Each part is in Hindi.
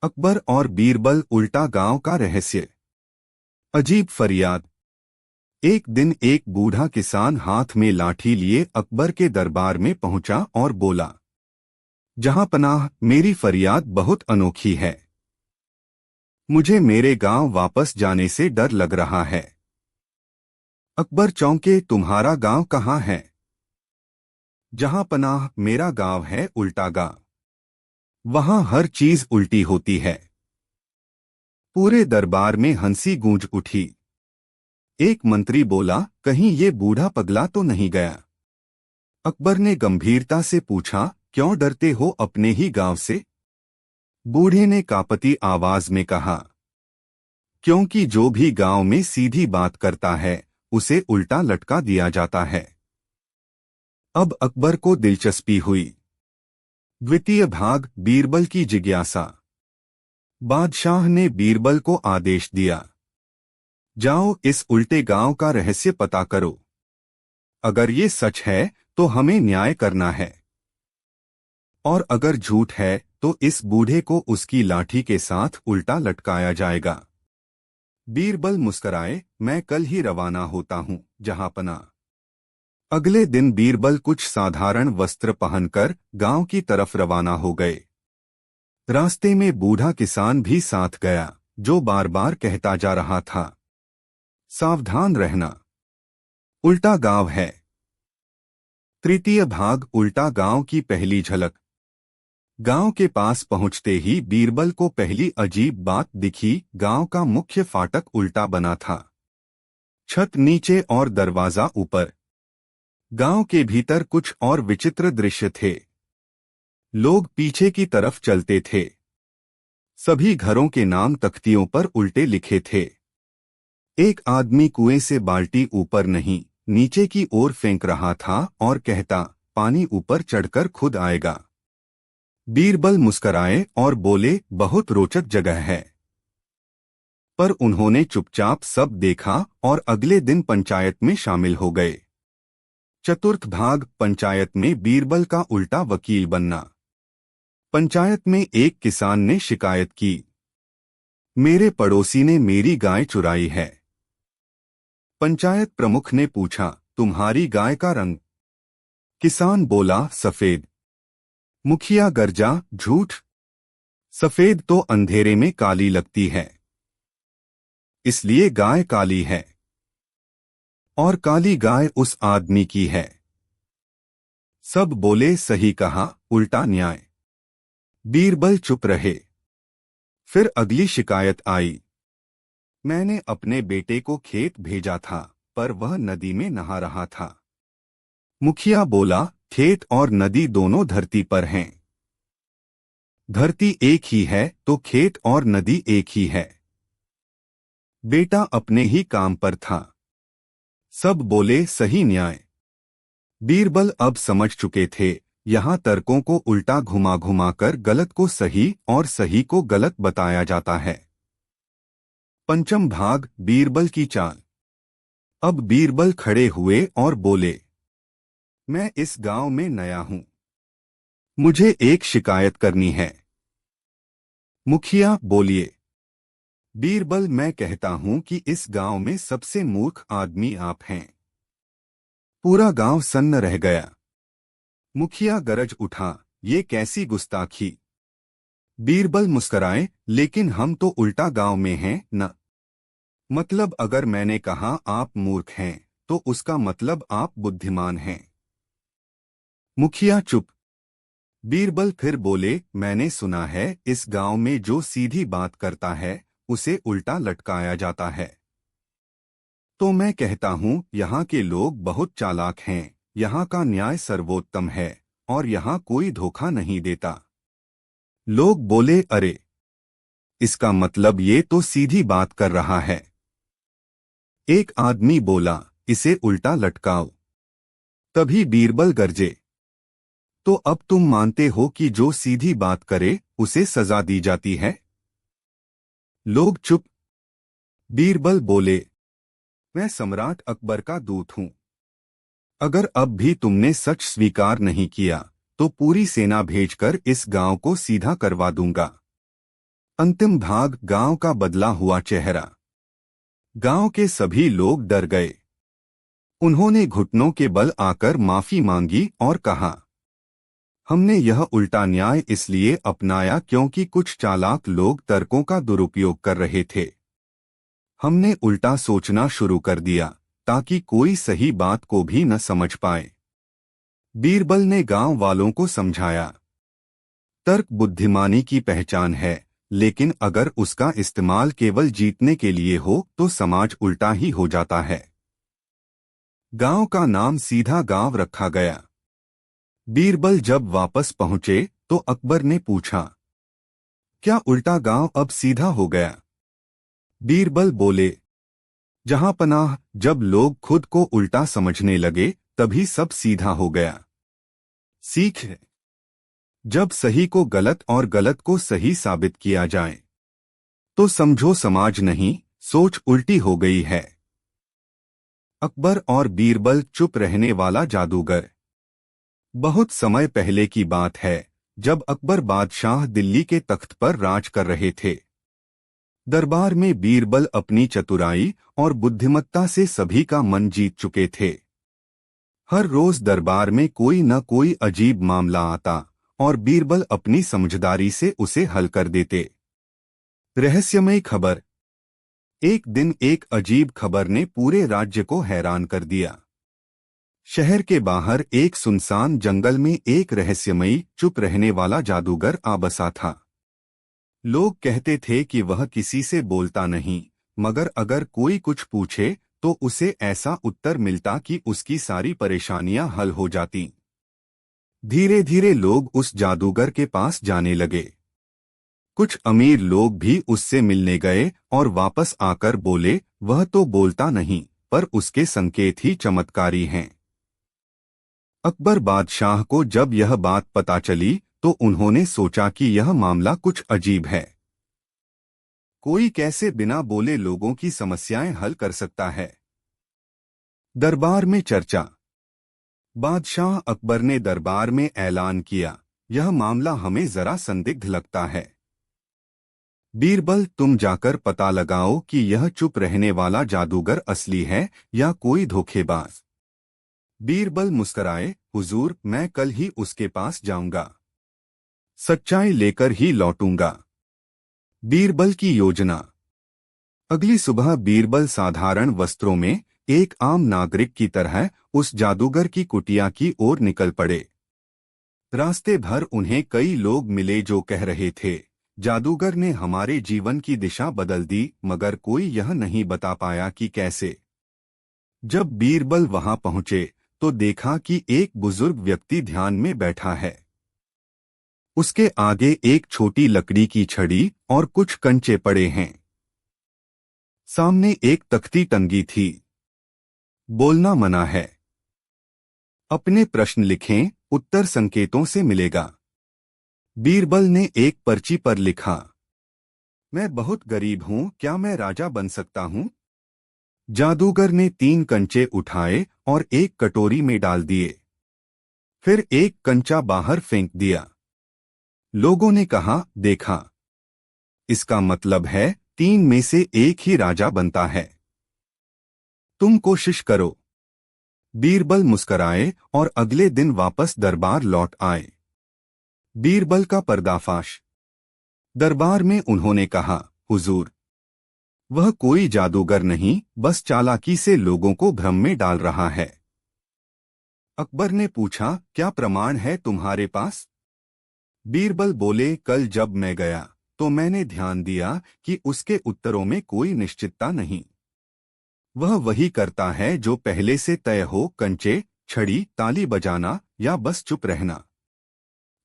अकबर और बीरबल उल्टा गांव का रहस्य। अजीब फरियाद। एक दिन एक बूढ़ा किसान हाथ में लाठी लिए अकबर के दरबार में पहुंचा और बोला, जहां पनाह, मेरी फरियाद बहुत अनोखी है। मुझे मेरे गांव वापस जाने से डर लग रहा है। अकबर चौंके, तुम्हारा गांव कहाँ है? जहां पनाह, मेरा गांव है उल्टा गांव। वहां हर चीज उल्टी होती है। पूरे दरबार में हंसी गूंज उठी। एक मंत्री बोला, कहीं ये बूढ़ा पगला तो नहीं गया? अकबर ने गंभीरता से पूछा, क्यों डरते हो अपने ही गांव से? बूढ़े ने कांपती आवाज में कहा, क्योंकि जो भी गांव में सीधी बात करता है उसे उल्टा लटका दिया जाता है। अब अकबर को दिलचस्पी हुई। द्वितीय भाग, बीरबल की जिज्ञासा। बादशाह ने बीरबल को आदेश दिया, जाओ इस उल्टे गांव का रहस्य पता करो। अगर ये सच है तो हमें न्याय करना है, और अगर झूठ है तो इस बूढ़े को उसकी लाठी के साथ उल्टा लटकाया जाएगा। बीरबल मुस्कराए, मैं कल ही रवाना होता हूँ जहांपना। अगले दिन बीरबल कुछ साधारण वस्त्र पहनकर गांव की तरफ रवाना हो गए। रास्ते में बूढ़ा किसान भी साथ गया, जो बार बार कहता जा रहा था, सावधान रहना, उल्टा गांव है। तृतीय भाग, उल्टा गांव की पहली झलक। गांव के पास पहुंचते ही बीरबल को पहली अजीब बात दिखी। गांव का मुख्य फाटक उल्टा बना था, छत नीचे और दरवाजा ऊपर। गांव के भीतर कुछ और विचित्र दृश्य थे। लोग पीछे की तरफ चलते थे। सभी घरों के नाम तख्तियों पर उल्टे लिखे थे। एक आदमी कुएं से बाल्टी ऊपर नहीं, नीचे की ओर फेंक रहा था और कहता, पानी ऊपर चढ़कर खुद आएगा। बीरबल मुस्कराए और बोले, बहुत रोचक जगह है। पर उन्होंने चुपचाप सब देखा और अगले दिन पंचायत में शामिल हो गए। चतुर्थ भाग, पंचायत में बीरबल का उल्टा वकील बनना। पंचायत में एक किसान ने शिकायत की, मेरे पड़ोसी ने मेरी गाय चुराई है। पंचायत प्रमुख ने पूछा, तुम्हारी गाय का रंग? किसान बोला, सफेद। मुखिया गर्जा, झूठ। सफेद तो अंधेरे में काली लगती है, इसलिए गाय काली है, और काली गाय उस आदमी की है। सब बोले, सही कहा, उल्टा न्याय। बीरबल चुप रहे। फिर अगली शिकायत आई, मैंने अपने बेटे को खेत भेजा था, पर वह नदी में नहा रहा था। मुखिया बोला, खेत और नदी दोनों धरती पर हैं। धरती एक ही है तो खेत और नदी एक ही है। बेटा अपने ही काम पर था। सब बोले, सही न्याय। बीरबल अब समझ चुके थे, यहाँ तर्कों को उल्टा घुमा घुमा कर गलत को सही और सही को गलत बताया जाता है। पंचम भाग, बीरबल की चाल। अब बीरबल खड़े हुए और बोले, मैं इस गांव में नया हूं, मुझे एक शिकायत करनी है। मुखिया, बोलिए। बीरबल, मैं कहता हूं कि इस गांव में सबसे मूर्ख आदमी आप हैं। पूरा गांव सन्न रह गया। मुखिया गरज उठा, ये कैसी गुस्ताखी? बीरबल मुस्कराए, लेकिन हम तो उल्टा गांव में हैं न। मतलब अगर मैंने कहा आप मूर्ख हैं तो उसका मतलब आप बुद्धिमान हैं। मुखिया चुप। बीरबल फिर बोले, मैंने सुना है इस गांव में जो सीधी बात करता है उसे उल्टा लटकाया जाता है। तो मैं कहता हूं, यहाँ के लोग बहुत चालाक हैं, यहाँ का न्याय सर्वोत्तम है और यहाँ कोई धोखा नहीं देता। लोग बोले, अरे, इसका मतलब ये तो सीधी बात कर रहा है। एक आदमी बोला, इसे उल्टा लटकाओ। तभी बीरबल गरजे, तो अब तुम मानते हो कि जो सीधी बात करे उसे सजा दी जाती है? लोग चुप। बीरबल बोले, मैं सम्राट अकबर का दूत हूं। अगर अब भी तुमने सच स्वीकार नहीं किया तो पूरी सेना भेजकर इस गांव को सीधा करवा दूंगा। अंतिम भाग, गांव का बदला हुआ चेहरा। गांव के सभी लोग डर गए। उन्होंने घुटनों के बल आकर माफी मांगी और कहा, हमने यह उल्टा न्याय इसलिए अपनाया क्योंकि कुछ चालाक लोग तर्कों का दुरुपयोग कर रहे थे। हमने उल्टा सोचना शुरू कर दिया ताकि कोई सही बात को भी न समझ पाए। बीरबल ने गांव वालों को समझाया, तर्क बुद्धिमानी की पहचान है, लेकिन अगर उसका इस्तेमाल केवल जीतने के लिए हो तो समाज उल्टा ही हो जाता है। गांव का नाम सीधा गांव रखा गया। बीरबल जब वापस पहुंचे तो अकबर ने पूछा, क्या उल्टा गांव अब सीधा हो गया? बीरबल बोले, जहां पनाह, जब लोग खुद को उल्टा समझने लगे तभी सब सीधा हो गया। सीख है, जब सही को गलत और गलत को सही साबित किया जाए तो समझो समाज नहीं, सोच उल्टी हो गई है। अकबर और बीरबल चुप रहने वाला जादूगर। बहुत समय पहले की बात है, जब अकबर बादशाह दिल्ली के तख्त पर राज कर रहे थे। दरबार में बीरबल अपनी चतुराई और बुद्धिमत्ता से सभी का मन जीत चुके थे। हर रोज दरबार में कोई न कोई अजीब मामला आता और बीरबल अपनी समझदारी से उसे हल कर देते। रहस्यमयी खबर। एक दिन एक अजीब खबर ने पूरे राज्य को हैरान कर दिया। शहर के बाहर एक सुनसान जंगल में एक रहस्यमयी चुप रहने वाला जादूगर आ बसा था। लोग कहते थे कि वह किसी से बोलता नहीं, मगर अगर कोई कुछ पूछे तो उसे ऐसा उत्तर मिलता कि उसकी सारी परेशानियां हल हो जाती। धीरे धीरे लोग उस जादूगर के पास जाने लगे। कुछ अमीर लोग भी उससे मिलने गए और वापस आकर बोले, वह तो बोलता नहीं, पर उसके संकेत ही चमत्कारी हैं। अकबर बादशाह को जब यह बात पता चली तो उन्होंने सोचा कि यह मामला कुछ अजीब है। कोई कैसे बिना बोले लोगों की समस्याएं हल कर सकता है? दरबार में चर्चा। बादशाह अकबर ने दरबार में ऐलान किया, यह मामला हमें जरा संदिग्ध लगता है। बीरबल, तुम जाकर पता लगाओ कि यह चुप रहने वाला जादूगर असली है या कोई धोखेबाज। बीरबल मुस्कराए, हुजूर, मैं कल ही उसके पास जाऊंगा। सच्चाई लेकर ही लौटूंगा। बीरबल की योजना। अगली सुबह बीरबल साधारण वस्त्रों में एक आम नागरिक की तरह उस जादूगर की कुटिया की ओर निकल पड़े। रास्ते भर उन्हें कई लोग मिले जो कह रहे थे, जादूगर ने हमारे जीवन की दिशा बदल दी, मगर कोई यह नहीं बता पाया कि कैसे। जब बीरबल वहां पहुंचे तो देखा कि एक बुजुर्ग व्यक्ति ध्यान में बैठा है। उसके आगे एक छोटी लकड़ी की छड़ी और कुछ कंचे पड़े हैं। सामने एक तख्ती टंगी थी। बोलना मना है। अपने प्रश्न लिखें, उत्तर संकेतों से मिलेगा। बीरबल ने एक पर्ची पर लिखा, मैं बहुत गरीब हूं, क्या मैं राजा बन सकता हूं? जादूगर ने 3 कंचे उठाए और एक कटोरी में डाल दिए। फिर एक कंचा बाहर फेंक दिया। लोगों ने कहा, देखा, इसका मतलब है 3 में से एक ही राजा बनता है। तुम कोशिश करो। बीरबल मुस्कराए और अगले दिन वापस दरबार लौट आए। बीरबल का पर्दाफाश। दरबार में उन्होंने कहा, हुजूर, वह कोई जादूगर नहीं, बस चालाकी से लोगों को भ्रम में डाल रहा है। अकबर ने पूछा, क्या प्रमाण है तुम्हारे पास? बीरबल बोले, कल जब मैं गया तो मैंने ध्यान दिया कि उसके उत्तरों में कोई निश्चितता नहीं। वह वही करता है जो पहले से तय हो, कंचे, छड़ी, ताली बजाना या बस चुप रहना।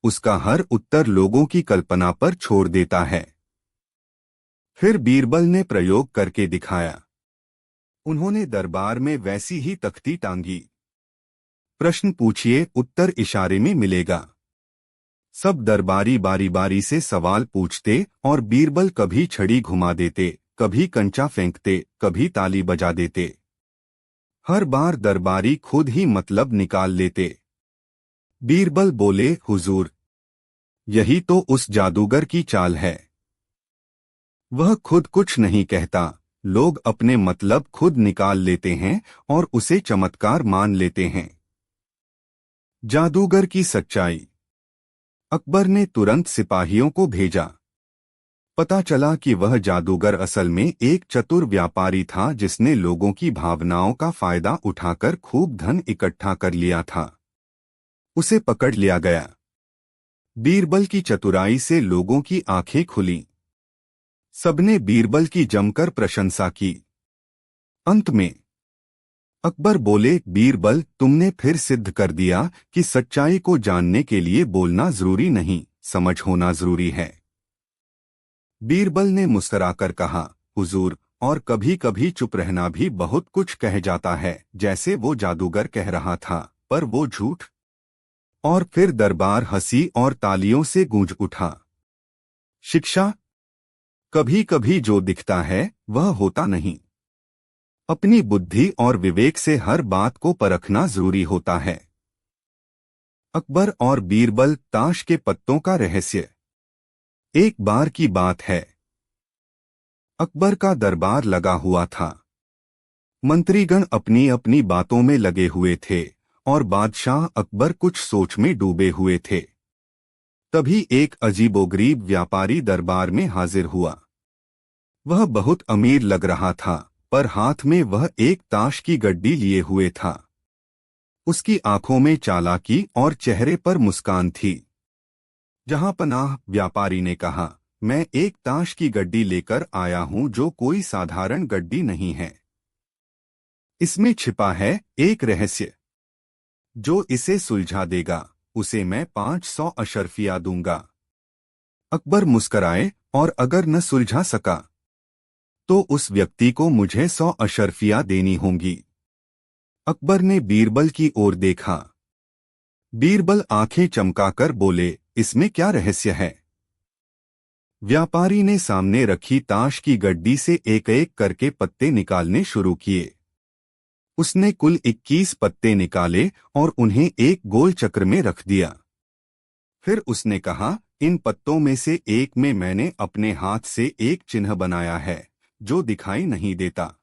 उसका हर उत्तर लोगों की कल्पना पर छोड़ देता है। फिर बीरबल ने प्रयोग करके दिखाया। उन्होंने दरबार में वैसी ही तख्ती टांगी। प्रश्न पूछिए, उत्तर इशारे में मिलेगा। सब दरबारी बारी बारी से सवाल पूछते और बीरबल कभी छड़ी घुमा देते, कभी कंचा फेंकते, कभी ताली बजा देते। हर बार दरबारी खुद ही मतलब निकाल लेते। बीरबल बोले, हुजूर, यही तो उस जादूगर की चाल है। वह खुद कुछ नहीं कहता, लोग अपने मतलब खुद निकाल लेते हैं और उसे चमत्कार मान लेते हैं। जादूगर की सच्चाई। अकबर ने तुरंत सिपाहियों को भेजा। पता चला कि वह जादूगर असल में एक चतुर व्यापारी था जिसने लोगों की भावनाओं का फायदा उठाकर खूब धन इकट्ठा कर लिया था। उसे पकड़ लिया गया। बीरबल की चतुराई से लोगों की आंखें खुलीं। सबने बीरबल की जमकर प्रशंसा की। अंत में अकबर बोले, बीरबल, तुमने फिर सिद्ध कर दिया कि सच्चाई को जानने के लिए बोलना जरूरी नहीं, समझ होना जरूरी है। बीरबल ने मुस्कुराकर कहा, हुजूर, और कभी कभी चुप रहना भी बहुत कुछ कह जाता है। जैसे वो जादूगर कह रहा था, पर वो झूठ। और फिर दरबार हंसी और तालियों से गूंज उठा। शिक्षा। कभी कभी जो दिखता है वह होता नहीं। अपनी बुद्धि और विवेक से हर बात को परखना जरूरी होता है। अकबर और बीरबल, ताश के पत्तों का रहस्य। एक बार की बात है। अकबर का दरबार लगा हुआ था। मंत्रीगण अपनी अपनी बातों में लगे हुए थे और बादशाह अकबर कुछ सोच में डूबे हुए थे। तभी एक अजीबोगरीब व्यापारी दरबार में हाजिर हुआ। वह बहुत अमीर लग रहा था, पर हाथ में वह एक ताश की गड्डी लिए हुए था। उसकी आंखों में चालाकी और चेहरे पर मुस्कान थी। जहां पनाह, व्यापारी ने कहा, मैं एक ताश की गड्डी लेकर आया हूं जो कोई साधारण गड्डी नहीं है। इसमें छिपा है एक रहस्य। जो इसे सुलझा देगा उसे मैं 500 अशर्फिया दूंगा। अकबर मुस्कराए, और अगर न सुलझा सका तो उस व्यक्ति को मुझे 100 अशर्फिया देनी होंगी। अकबर ने बीरबल की ओर देखा। बीरबल आंखें चमकाकर बोले, इसमें क्या रहस्य है? व्यापारी ने सामने रखी ताश की गड्डी से एक एक करके पत्ते निकालने शुरू किए। उसने कुल 21 पत्ते निकाले और उन्हें एक गोल चक्र में रख दिया। फिर उसने कहा, इन पत्तों में से एक में मैंने अपने हाथ से एक चिन्ह बनाया है जो दिखाई नहीं देता।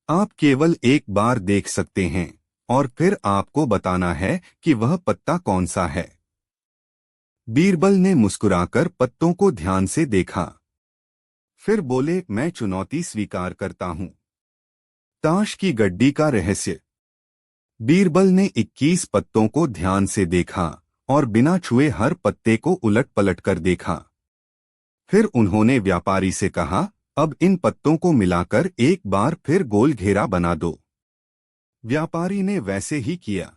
आप केवल एक बार देख सकते हैं और फिर आपको बताना है कि वह पत्ता कौन सा है। बीरबल ने मुस्कुराकर पत्तों को ध्यान से देखा। फिर बोले, मैं चुनौती स्वीकार करता हूं। ताश की गड्डी का रहस्य। बीरबल ने 21 पत्तों को ध्यान से देखा और बिना छुए हर पत्ते को उलट पलट कर देखा। फिर उन्होंने व्यापारी से कहा, अब इन पत्तों को मिलाकर एक बार फिर गोल घेरा बना दो। व्यापारी ने वैसे ही किया।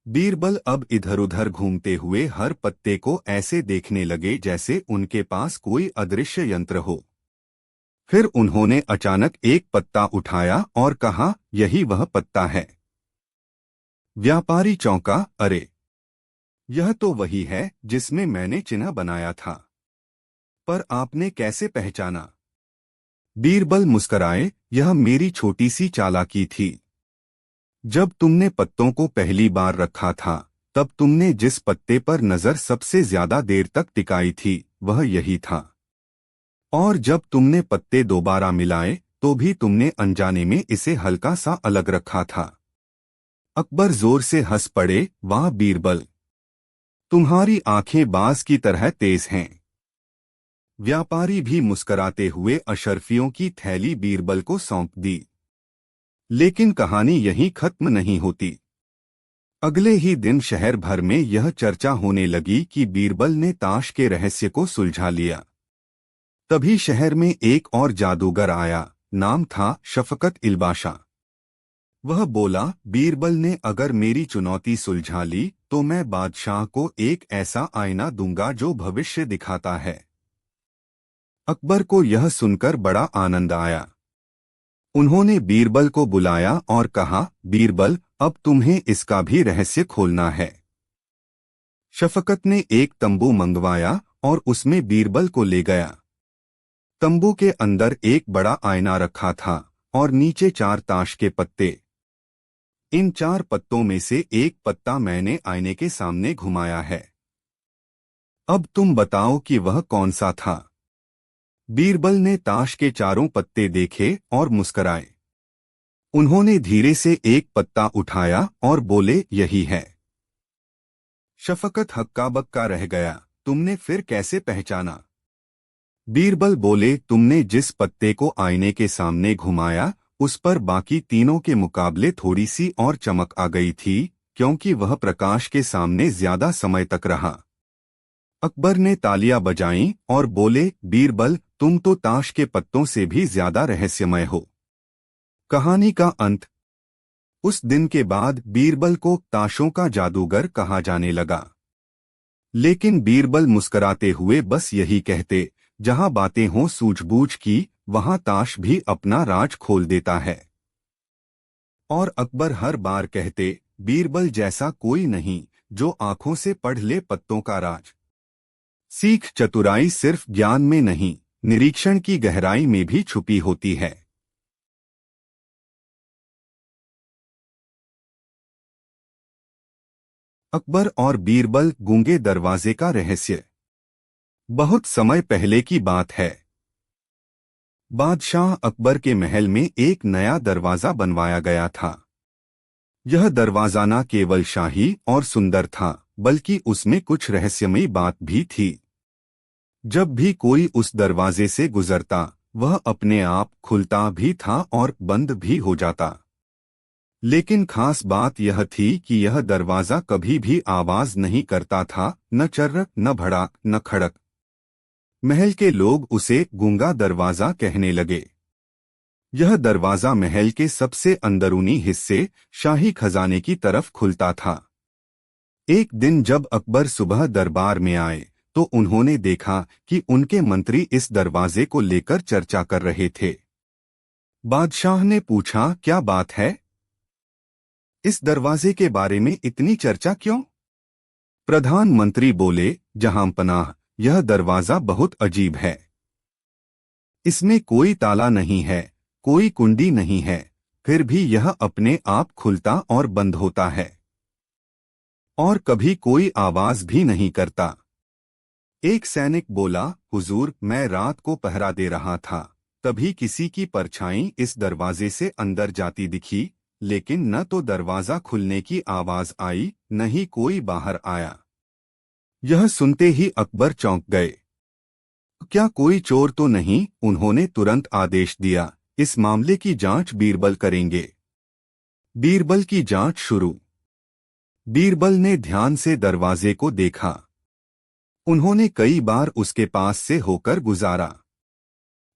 बीरबल अब इधर उधर घूमते हुए हर पत्ते को ऐसे देखने लगे जैसे उनके पास कोई अदृश्य यंत्र हो। फिर उन्होंने अचानक एक पत्ता उठाया और कहा, यही वह पत्ता है। व्यापारी चौंका, अरे, यह तो वही है जिसमें मैंने चिन्ह बनाया था। पर आपने कैसे पहचाना? बीरबल मुस्कराए, यह मेरी छोटी सी चालाकी थी। जब तुमने पत्तों को पहली बार रखा था तब तुमने जिस पत्ते पर नजर सबसे ज्यादा देर तक टिकाई थी वह यही था। और जब तुमने पत्ते दोबारा मिलाए तो भी तुमने अनजाने में इसे हल्का सा अलग रखा था। अकबर जोर से हंस पड़े, वाह बीरबल, तुम्हारी आंखें बाज की तरह तेज हैं। व्यापारी भी मुस्कराते हुए अशर्फियों की थैली बीरबल को सौंप दी। लेकिन कहानी यहीं खत्म नहीं होती। अगले ही दिन शहर भर में यह चर्चा होने लगी कि बीरबल ने ताश के रहस्य को सुलझा लिया। तभी शहर में एक और जादूगर आया, नाम था शफकत इल्बाशा। वह बोला, बीरबल ने अगर मेरी चुनौती सुलझा ली तो मैं बादशाह को एक ऐसा आईना दूंगा जो भविष्य दिखाता है। अकबर को यह सुनकर बड़ा आनंद आया। उन्होंने बीरबल को बुलाया और कहा, बीरबल, अब तुम्हें इसका भी रहस्य खोलना है। शफकत ने एक तंबू मंगवाया और उसमें बीरबल को ले गया। तंबू के अंदर एक बड़ा आईना रखा था और नीचे 4 ताश के पत्ते। इन 4 पत्तों में से एक पत्ता मैंने आईने के सामने घुमाया है। अब तुम बताओ कि वह कौन सा था। बीरबल ने ताश के चारों पत्ते देखे और मुस्कराए। उन्होंने धीरे से एक पत्ता उठाया और बोले, यही है। शफकत हक्का बक्का रह गया। तुमने फिर कैसे पहचाना? बीरबल बोले, तुमने जिस पत्ते को आईने के सामने घुमाया उस पर बाकी तीनों के मुकाबले थोड़ी सी और चमक आ गई थी, क्योंकि वह प्रकाश के सामने ज्यादा समय तक रहा। अकबर ने तालियां बजाईं और बोले, बीरबल, तुम तो ताश के पत्तों से भी ज्यादा रहस्यमय हो। कहानी का अंत। उस दिन के बाद बीरबल को ताशों का जादूगर कहा जाने लगा। लेकिन बीरबल मुस्कराते हुए बस यही कहते, जहां बातें हों सूझबूझ की, वहां ताश भी अपना राज खोल देता है। और अकबर हर बार कहते, बीरबल जैसा कोई नहीं जो आंखों से पढ़ ले पत्तों का राज। सीख चतुराई सिर्फ ज्ञान में नहीं, निरीक्षण की गहराई में भी छुपी होती है। अकबर और बीरबल गूंगे दरवाजे का रहस्य। बहुत समय पहले की बात है। बादशाह अकबर के महल में एक नया दरवाजा बनवाया गया था। यह दरवाजा न केवल शाही और सुंदर था, बल्कि उसमें कुछ रहस्यमयी बात भी थी। जब भी कोई उस दरवाजे से गुजरता, वह अपने आप खुलता भी था और बंद भी हो जाता। लेकिन खास बात यह थी कि यह दरवाजा कभी भी आवाज नहीं करता था, न चर्र, न भड़ाक, न खड़क। महल के लोग उसे गूंगा दरवाजा कहने लगे। यह दरवाजा महल के सबसे अंदरूनी हिस्से, शाही खजाने की तरफ खुलता था। एक दिन जब अकबर सुबह दरबार में आए, तो उन्होंने देखा कि उनके मंत्री इस दरवाजे को लेकर चर्चा कर रहे थे। बादशाह ने पूछा, क्या बात है? इस दरवाजे के बारे में इतनी चर्चा क्यों? प्रधानमंत्री बोले, जहांपनाह, यह दरवाजा बहुत अजीब है। इसमें कोई ताला नहीं है, कोई कुंडी नहीं है, फिर भी यह अपने आप खुलता और बंद होता है। और कभी कोई आवाज भी नहीं करता। एक सैनिक बोला, हुजूर, मैं रात को पहरा दे रहा था, तभी किसी की परछाई इस दरवाजे से अंदर जाती दिखी, लेकिन न तो दरवाजा खुलने की आवाज आई, न ही कोई बाहर आया। यह सुनते ही अकबर चौंक गए। क्या कोई चोर तो नहीं? उन्होंने तुरंत आदेश दिया, इस मामले की जांच बीरबल करेंगे। बीरबल की जांच शुरू। बीरबल ने ध्यान से दरवाजे को देखा। उन्होंने कई बार उसके पास से होकर गुजारा।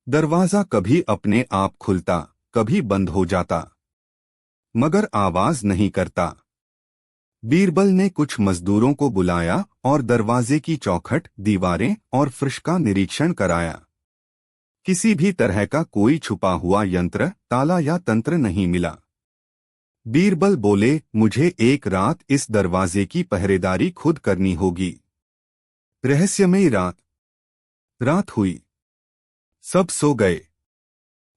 दरवाजा कभी अपने आप खुलता, कभी बंद हो जाता, मगर आवाज नहीं करता। बीरबल ने कुछ मजदूरों को बुलाया और दरवाजे की चौखट, दीवारें और फर्श का निरीक्षण कराया। किसी भी तरह का कोई छुपा हुआ यंत्र, ताला या तंत्र नहीं मिला। बीरबल बोले, मुझे एक रात इस दरवाजे की पहरेदारी खुद करनी होगी। रहस्यमयी रात। रात हुई। सब सो गए।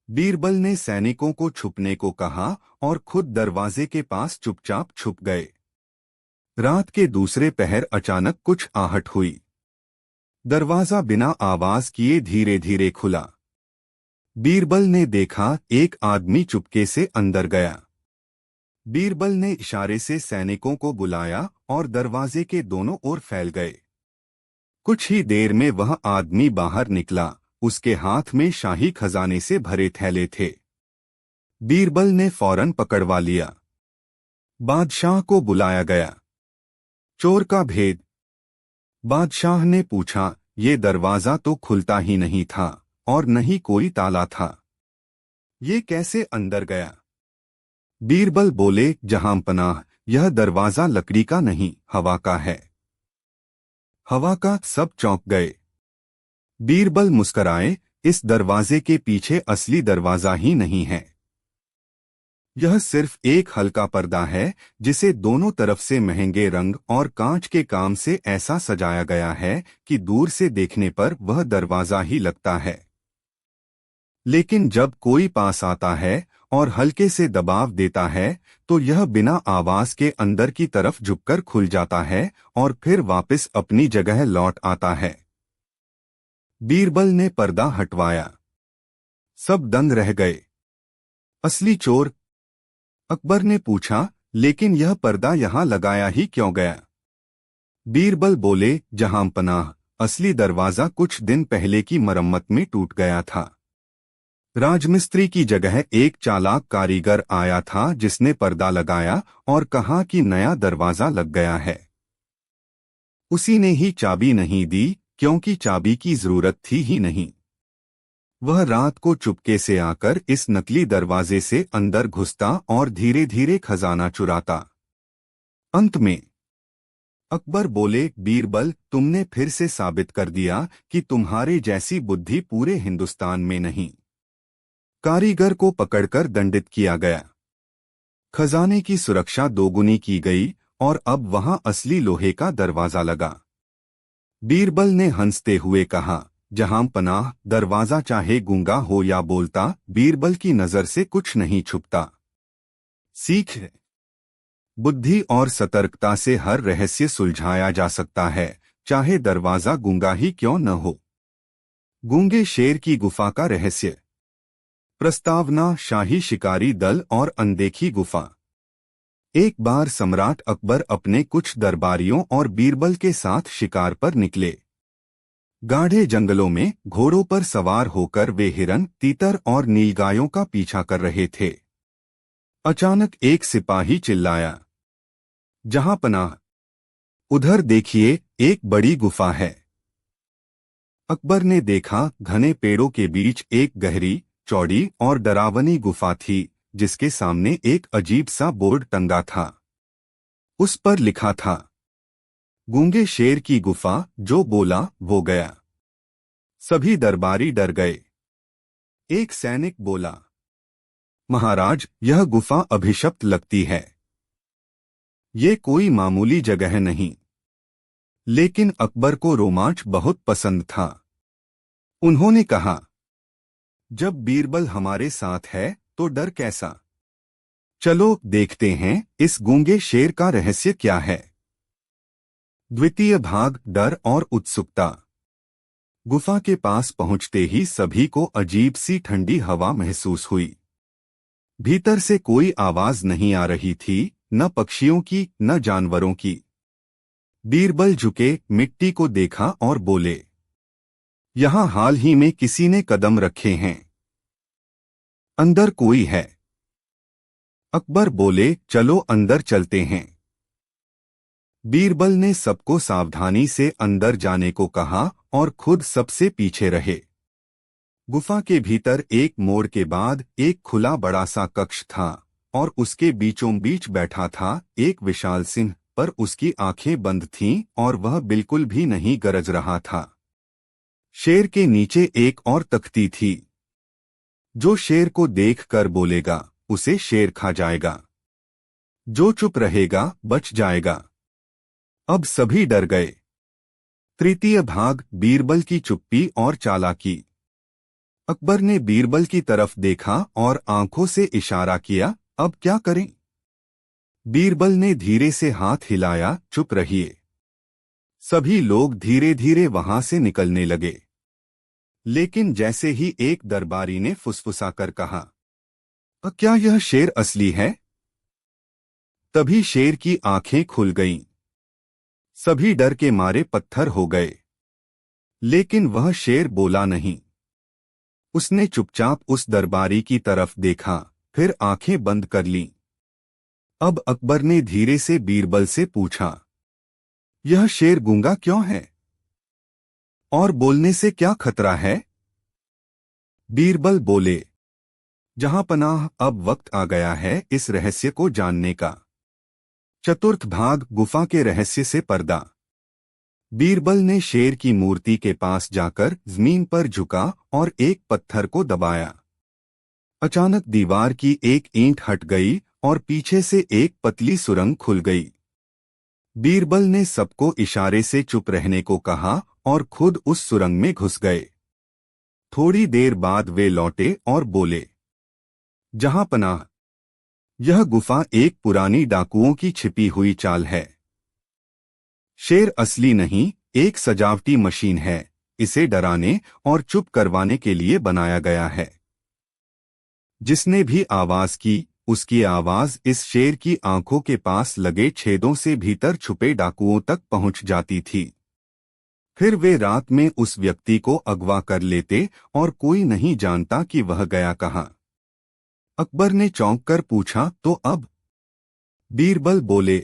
बीरबल ने सैनिकों को छुपने को कहा और खुद दरवाजे के पास चुपचाप छुप गए। रात के दूसरे पहर अचानक कुछ आहट हुई। दरवाजा बिना आवाज किए धीरे धीरे खुला। बीरबल ने देखा, एक आदमी चुपके से अंदर गया। बीरबल ने इशारे से सैनिकों को बुलाया और दरवाजे के दोनों ओर फैल गए। कुछ ही देर में वह आदमी बाहर निकला। उसके हाथ में शाही खजाने से भरे थैले थे। बीरबल ने फौरन पकड़वा लिया। बादशाह को बुलाया गया। चोर का भेद। बादशाह ने पूछा, ये दरवाजा तो खुलता ही नहीं था और न ही कोई ताला था, ये कैसे अंदर गया? बीरबल बोले, जहांपनाह, यह दरवाजा लकड़ी का नहीं, हवा का है। हवा का? सब चौंक गए। बीरबल मुस्कराए, इस दरवाजे के पीछे असली दरवाजा ही नहीं है। यह सिर्फ एक हल्का पर्दा है, जिसे दोनों तरफ से महंगे रंग और कांच के काम से ऐसा सजाया गया है कि दूर से देखने पर वह दरवाजा ही लगता है। लेकिन जब कोई पास आता है और हल्के से दबाव देता है, तो यह बिना आवाज के अंदर की तरफ झुककर खुल जाता है और फिर वापस अपनी जगह लौट आता है। बीरबल ने पर्दा हटवाया। सब दंग रह गए। असली चोर? अकबर ने पूछा, लेकिन यह पर्दा यहां लगाया ही क्यों गया? बीरबल बोले, जहांपनाह, असली दरवाजा कुछ दिन पहले की मरम्मत में टूट गया था। राजमिस्त्री की जगह एक चालाक कारीगर आया था जिसने पर्दा लगाया और कहा कि नया दरवाजा लग गया है। उसी ने ही चाबी नहीं दी क्योंकि चाबी की जरूरत थी ही नहीं। वह रात को चुपके से आकर इस नकली दरवाजे से अंदर घुसता और धीरे धीरे खजाना चुराता। अंत में अकबर बोले, बीरबल, तुमने फिर से साबित कर दिया कि तुम्हारे जैसी बुद्धि पूरे हिंदुस्तान में नहीं। कारीगर को पकड़कर दंडित किया गया। खजाने की सुरक्षा दोगुनी की गई और अब वहां असली लोहे का दरवाजा लगा। बीरबल ने हंसते हुए कहा, जहांपनाह, दरवाजा चाहे गूंगा हो या बोलता, बीरबल की नजर से कुछ नहीं छुपता। सीख है, बुद्धि और सतर्कता से हर रहस्य सुलझाया जा सकता है, चाहे दरवाजा गूंगा ही क्यों न हो। गूंगे शेर की गुफा का रहस्य। प्रस्तावना, शाही शिकारी दल और अनदेखी गुफा। एक बार सम्राट अकबर अपने कुछ दरबारियों और बीरबल के साथ शिकार पर निकले। गाढ़े जंगलों में घोड़ों पर सवार होकर वे हिरन, तीतर और नीलगायों का पीछा कर रहे थे। अचानक एक सिपाही चिल्लाया, जहांपनाह, उधर देखिए, एक बड़ी गुफा है। अकबर ने देखा, घने पेड़ों के बीच एक गहरी, चौड़ी और डरावनी गुफा थी जिसके सामने एक अजीब सा बोर्ड टंगा था। उस पर लिखा था, गूंगे शेर की गुफा, जो बोला वो गया। सभी दरबारी डर गए। एक सैनिक बोला, महाराज, यह गुफा अभिशप्त लगती है। ये कोई मामूली जगह नहीं। लेकिन अकबर को रोमांच बहुत पसंद था। उन्होंने कहा, जब बीरबल हमारे साथ है तो डर कैसा? चलो देखते हैं इस गूंगे शेर का रहस्य क्या है। द्वितीय भाग, डर और उत्सुकता। गुफा के पास पहुंचते ही सभी को अजीब सी ठंडी हवा महसूस हुई। भीतर से कोई आवाज नहीं आ रही थी, न पक्षियों की न जानवरों की। बीरबल झुके, मिट्टी को देखा और बोले, यहां हाल ही में किसी ने कदम रखे हैं। अंदर कोई है। अकबर बोले, चलो अंदर चलते हैं। बीरबल ने सबको सावधानी से अंदर जाने को कहा और खुद सबसे पीछे रहे। गुफा के भीतर एक मोड़ के बाद एक खुला बड़ा सा कक्ष था और उसके बीचों बीच बैठा था एक विशाल सिंह, पर उसकी आंखें बंद थीं और वह बिल्कुल भी नहीं गरज रहा था। शेर के नीचे एक और तख्ती थी। जो शेर को देखकर बोलेगा, उसे शेर खा जाएगा। जो चुप रहेगा, बच जाएगा। अब सभी डर गए। तृतीय भाग, बीरबल की चुप्पी और चालाकी। अकबर ने बीरबल की तरफ देखा और आंखों से इशारा किया, अब क्या करें? बीरबल ने धीरे से हाथ हिलाया, चुप रहिए। सभी लोग धीरे धीरे वहां से निकलने लगे। लेकिन जैसे ही एक दरबारी ने फुसफुसाकर कहा, क्या यह शेर असली है? तभी शेर की आंखें खुल गईं। सभी डर के मारे पत्थर हो गए। लेकिन वह शेर बोला नहीं। उसने चुपचाप उस दरबारी की तरफ देखा, फिर आंखें बंद कर लीं। अब अकबर ने धीरे से बीरबल से पूछा, यह शेर गूंगा क्यों है? और बोलने से क्या खतरा है? बीरबल बोले, जहांपनाह, अब वक्त आ गया है इस रहस्य को जानने का। चतुर्थ भाग, गुफा के रहस्य से पर्दा। बीरबल ने शेर की मूर्ति के पास जाकर जमीन पर झुका और एक पत्थर को दबाया। अचानक दीवार की एक ईंट हट गई और पीछे से एक पतली सुरंग खुल गई। बीरबल ने सबको इशारे से चुप रहने को कहा और खुद उस सुरंग में घुस गए। थोड़ी देर बाद वे लौटे और बोले, जहांपनाह, यह गुफा एक पुरानी डाकुओं की छिपी हुई चाल है। शेर असली नहीं, एक सजावटी मशीन है इसे डराने और चुप करवाने के लिए बनाया गया है। जिसने भी आवाज की, उसकी आवाज इस शेर की आंखों के पास लगे छेदों से भीतर छुपे डाकुओं तक पहुंच जाती थी। फिर वे रात में उस व्यक्ति को अगवा कर लेते और कोई नहीं जानता कि वह गया कहाँ। अकबर ने चौंक कर पूछा, तो अब? बीरबल बोले,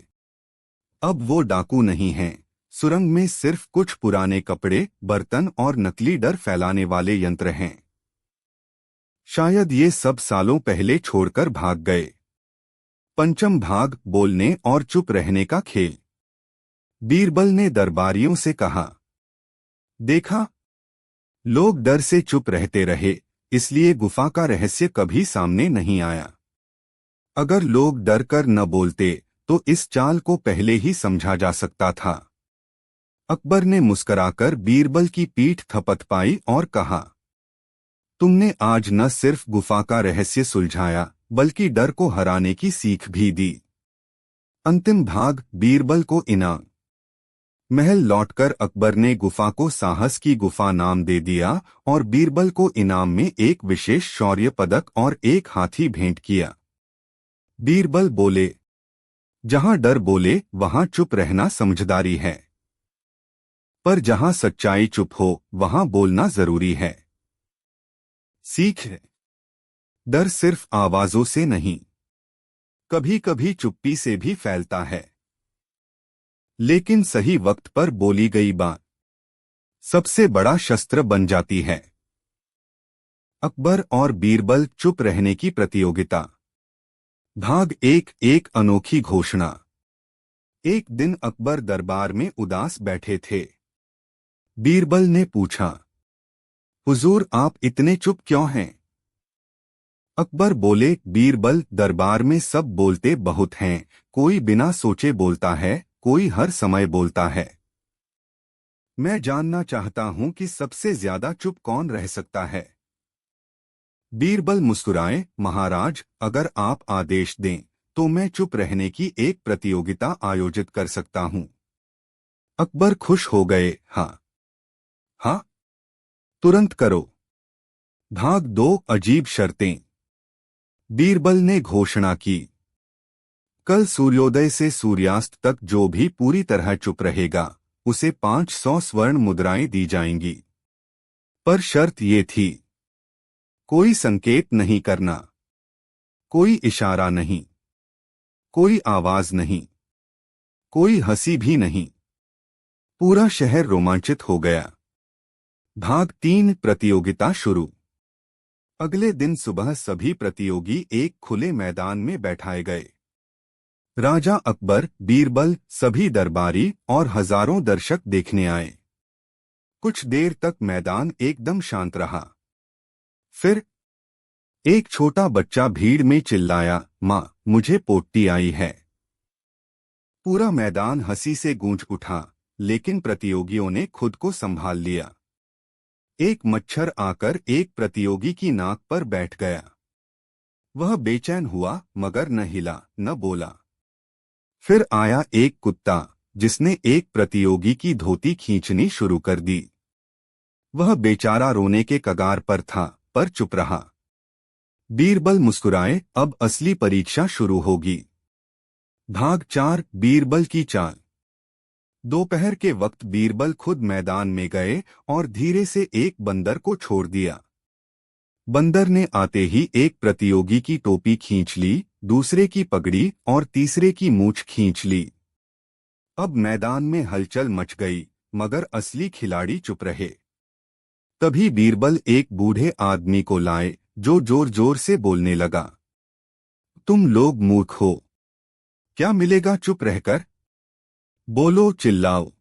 अब वो डाकू नहीं हैं। सुरंग में सिर्फ कुछ पुराने कपड़े, बर्तन और नकली डर फैलाने वाले यंत्र हैं। शायद ये सब सालों पहले छोड़कर भाग गए। पंचम भाग, बोलने और चुप रहने का खेल। बीरबल ने दरबारियों से कहा, देखा, लोग डर से चुप रहते रहे, इसलिए गुफा का रहस्य कभी सामने नहीं आया। अगर लोग डर कर न बोलते तो इस चाल को पहले ही समझा जा सकता था। अकबर ने मुस्कराकर बीरबल की पीठ थपथपाई और कहा, तुमने आज न सिर्फ गुफा का रहस्य सुलझाया, बल्कि डर को हराने की सीख भी दी। अंतिम भाग, बीरबल को इनाम। महल लौटकर अकबर ने गुफा को साहस की गुफा नाम दे दिया और बीरबल को इनाम में एक विशेष शौर्य पदक और एक हाथी भेंट किया। बीरबल बोले, जहां डर बोले वहां चुप रहना समझदारी है, पर जहां सच्चाई चुप हो वहां बोलना जरूरी है। सीख है, डर सिर्फ आवाजों से नहीं, कभी कभी चुप्पी से भी फैलता है। लेकिन सही वक्त पर बोली गई बात सबसे बड़ा शस्त्र बन जाती है। अकबर और बीरबल चुप रहने की प्रतियोगिता। भाग एक अनोखी घोषणा। एक दिन अकबर दरबार में उदास बैठे थे। बीरबल ने पूछा, हुजूर, आप इतने चुप क्यों हैं? अकबर बोले, बीरबल, दरबार में सब बोलते बहुत हैं, कोई बिना सोचे बोलता है, कोई हर समय बोलता है। मैं जानना चाहता हूं कि सबसे ज्यादा चुप कौन रह सकता है। बीरबल मुस्कुराए, महाराज, अगर आप आदेश दें तो मैं चुप रहने की एक प्रतियोगिता आयोजित कर सकता हूं। अकबर खुश हो गए, हाँ हाँ, तुरंत करो। भाग 2, अजीब शर्तें। बीरबल ने घोषणा की, कल सूर्योदय से सूर्यास्त तक जो भी पूरी तरह चुप रहेगा उसे 500 स्वर्ण मुद्राएं दी जाएंगी। पर शर्त ये थी, कोई संकेत नहीं करना, कोई इशारा नहीं, कोई आवाज नहीं, कोई हंसी भी नहीं। पूरा शहर रोमांचित हो गया। भाग 3, प्रतियोगिता शुरू। अगले दिन सुबह सभी प्रतियोगी एक खुले मैदान में बैठाए गए। राजा अकबर, बीरबल, सभी दरबारी और हजारों दर्शक देखने आए। कुछ देर तक मैदान एकदम शांत रहा। फिर एक छोटा बच्चा भीड़ में चिल्लाया, मां, मुझे पोट्टी आई है। पूरा मैदान हंसी से गूंज उठा, लेकिन प्रतियोगियों ने खुद को संभाल लिया। एक मच्छर आकर एक प्रतियोगी की नाक पर बैठ गया। वह बेचैन हुआ मगर न हिला न बोला। फिर आया एक कुत्ता, जिसने एक प्रतियोगी की धोती खींचनी शुरू कर दी। वह बेचारा रोने के कगार पर था, पर चुप रहा। बीरबल मुस्कुराए, अब असली परीक्षा शुरू होगी। भाग 4, बीरबल की चाल। दोपहर के वक्त बीरबल खुद मैदान में गए और धीरे से एक बंदर को छोड़ दिया। बंदर ने आते ही एक प्रतियोगी की टोपी खींच ली, दूसरे की पगड़ी और तीसरे की मूंछ खींच ली। अब मैदान में हलचल मच गई, मगर असली खिलाड़ी चुप रहे। तभी बीरबल एक बूढ़े आदमी को लाए, जो जोर जोर से बोलने लगा, तुम लोग मूर्ख हो, क्या मिलेगा चुप रहकर? बोलो, चिल्लाओ,